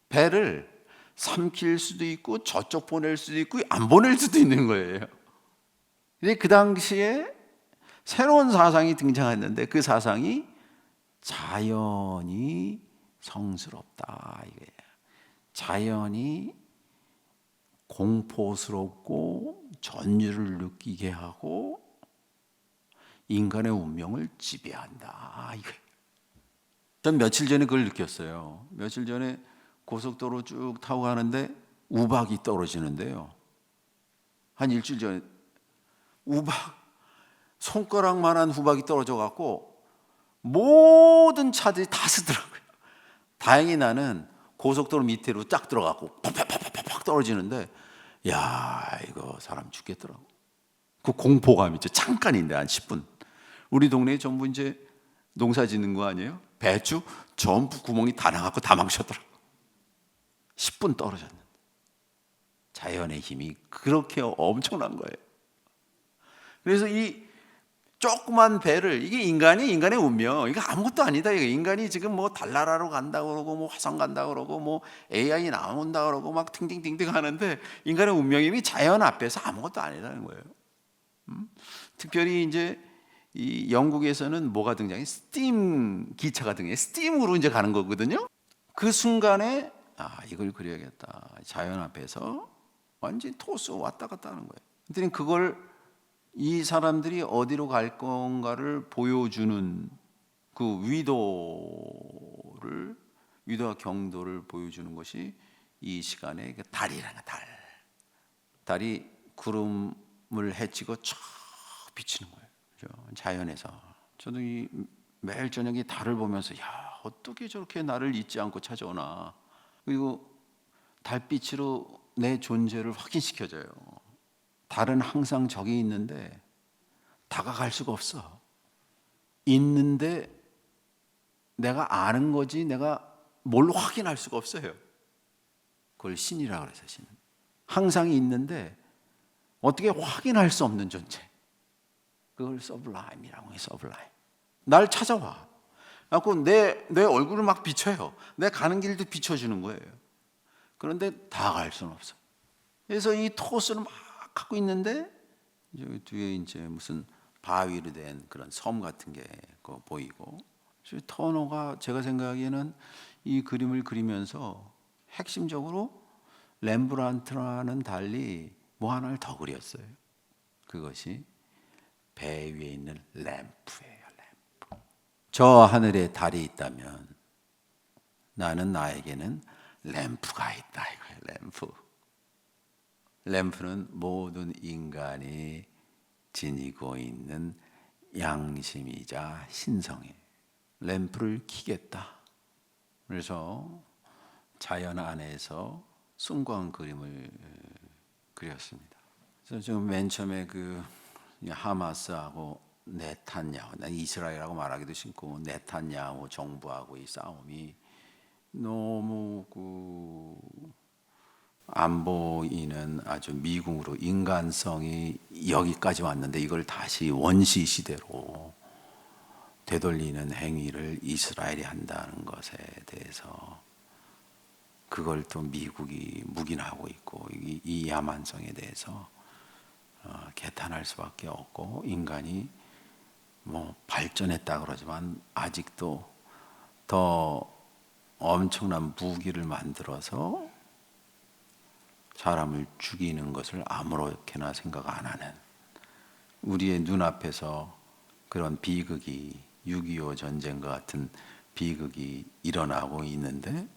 배를 삼킬 수도 있고 저쪽 보낼 수도 있고 안 보낼 수도 있는 거예요. 근데 그 당시에 새로운 사상이 등장했는데 그 사상이 자연이 성스럽다 이거예요. 자연이 공포스럽고 전율을 느끼게 하고 인간의 운명을 지배한다 이거예요. 전 며칠 전에 그걸 느꼈어요. 며칠 전에 고속도로 쭉 타고 가는데 우박이 떨어지는데요. 한 일주일 전에 손가락만한 우박이 떨어져 갖고 모든 차들이 다 쓰더라고요. 다행히 나는 고속도로 밑으로 쫙 들어가고 팍팍팍팍 떨어지는데 야 이거 사람 죽겠더라고. 그 공포감 있죠. 잠깐인데 한 10분. 우리 동네에 전부 이제 농사 짓는 거 아니에요? 배추 전부 구멍이 다 나갖고 다 망쳤더라고. 10분 떨어졌는데 자연의 힘이 그렇게 엄청난 거예요. 그래서 이 조그만 배를 이게 인간의 운명 이거 아무것도 아니다. 이거 인간이 지금 뭐 달나라로 간다고 그러고 뭐 화성 간다고 그러고 뭐 AI 나온다 그러고 막 팅팅팅팅 하는데 인간의 운명이 자연 앞에서 아무것도 아니라는 거예요. 특별히 이제 이 영국에서는 뭐가 등장해? 스팀 기차가 등장해. 스팀으로 이제 가는 거거든요. 그 순간에 이걸 그려야겠다. 자연 앞에서 완전히 토스 왔다 갔다 하는 거예요. 그랬더니 그걸 이 사람들이 어디로 갈 건가를 보여주는 그 위도와 경도를 보여주는 것이 이 시간에 달이라는 달. 달이 구름을 헤치고 쫙 비치는 거예요. 그렇죠? 자연에서. 저도 이 매일 저녁에 달을 보면서 야 어떻게 저렇게 나를 잊지 않고 찾아오나. 그리고 달빛으로 내 존재를 확인시켜줘요. 달은 항상 저기 있는데 다가갈 수가 없어. 있는데 내가 아는 거지 내가 뭘 확인할 수가 없어요. 그걸 신이라고 그래서 신. 항상 있는데 어떻게 확인할 수 없는 존재. 그걸 서블라임이라고 해요. 서블라임. 날 찾아와. 그래서 내 얼굴을 막 비춰요. 내 가는 길도 비춰주는 거예요. 그런데 다가갈 수는 없어. 그래서 이 토스를 막 갖고 있는데 여기 뒤에 이제 무슨 바위로 된 그런 섬 같은 게 보이고. 터너가 제가 생각하기에는 이 그림을 그리면서 핵심적으로 렘브란트와는 달리 뭐 하나를 더 그렸어요. 그것이 배 위에 있는 램프예요. 램프. 저 하늘에 달이 있다면 나는 나에게는 램프가 있다 이거예요. 램프. 램프는 모든 인간이 지니고 있는 양심이자 신성이에요. 램프를 켜겠다. 그래서 자연 안에서 숭고한 그림을 그렸습니다. 그래서 지금 맨 처음에 그 하마스하고 네탄야후, 난 이스라엘하고 말하기도 싫고 네탄야후 정부하고 이 싸움이 너무 안 보이는 아주 미궁으로 인간성이 여기까지 왔는데 이걸 다시 원시 시대로 되돌리는 행위를 이스라엘이 한다는 것에 대해서 그걸 또 미국이 묵인하고 있고 이 야만성에 대해서 개탄할 수밖에 없고 인간이 뭐 발전했다 그러지만 아직도 더 엄청난 무기를 만들어서 사람을 죽이는 것을 아무렇게나 생각 안 하는 우리의 눈앞에서 그런 비극이 6.25 전쟁과 같은 비극이 일어나고 있는데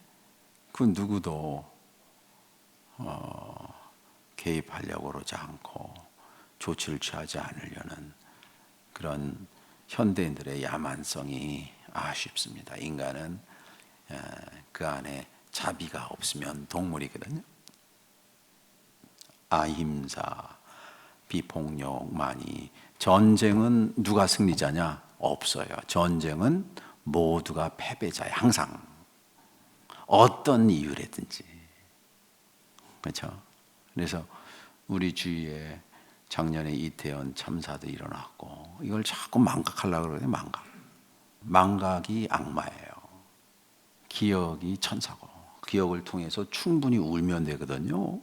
그 누구도 개입하려고 그러지 않고 조치를 취하지 않으려는 그런 현대인들의 야만성이 아쉽습니다. 인간은 그 안에 자비가 없으면 동물이거든요. 아힘사, 비폭력만이. 전쟁은 누가 승리자냐? 없어요. 전쟁은 모두가 패배자야. 항상 어떤 이유라든지. 그렇죠? 그래서 우리 주위에 작년에 이태원 참사도 일어났고 이걸 자꾸 망각하려고 그러는데 망각이 악마예요. 기억이 천사고 기억을 통해서 충분히 울면 되거든요.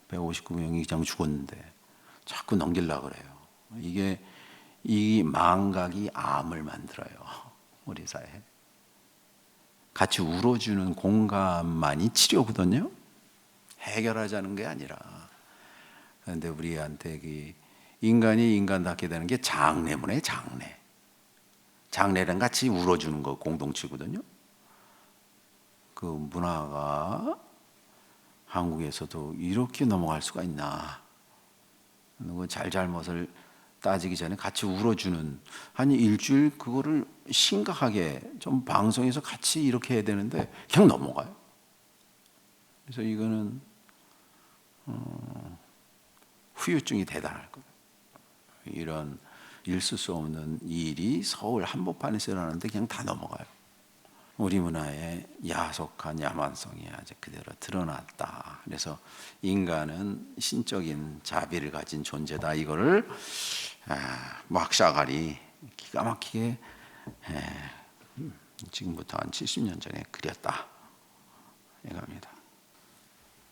159명이 그냥 죽었는데 자꾸 넘기려고 그래요. 이 망각이 암을 만들어요. 우리 사회에. 같이 울어주는 공감만이 치료거든요. 해결하자는 게 아니라. 그런데 우리한테 인간이 인간답게 되는 게 장래문에 장래. 장래랑 같이 울어주는 거 공동체거든요. 그 문화가 한국에서도 이렇게 넘어갈 수가 있나. 잘잘못을 따지기 전에 같이 울어주는 한 일주일 그거를 심각하게 좀 방송에서 같이 이렇게 해야 되는데 그냥 넘어가요. 그래서 이거는 후유증이 대단할 거예요. 이런 있을 수 없는 일이 서울 한복판에서 일어나는데 그냥 다 넘어가요. 우리 문화의 야속한 야만성이 아직 그대로 드러났다. 그래서 인간은 신적인 자비를 가진 존재다. 이거를 막샤갈이 기가 막히게 지금부터 한 70년 전에 그렸다. 이겁니다.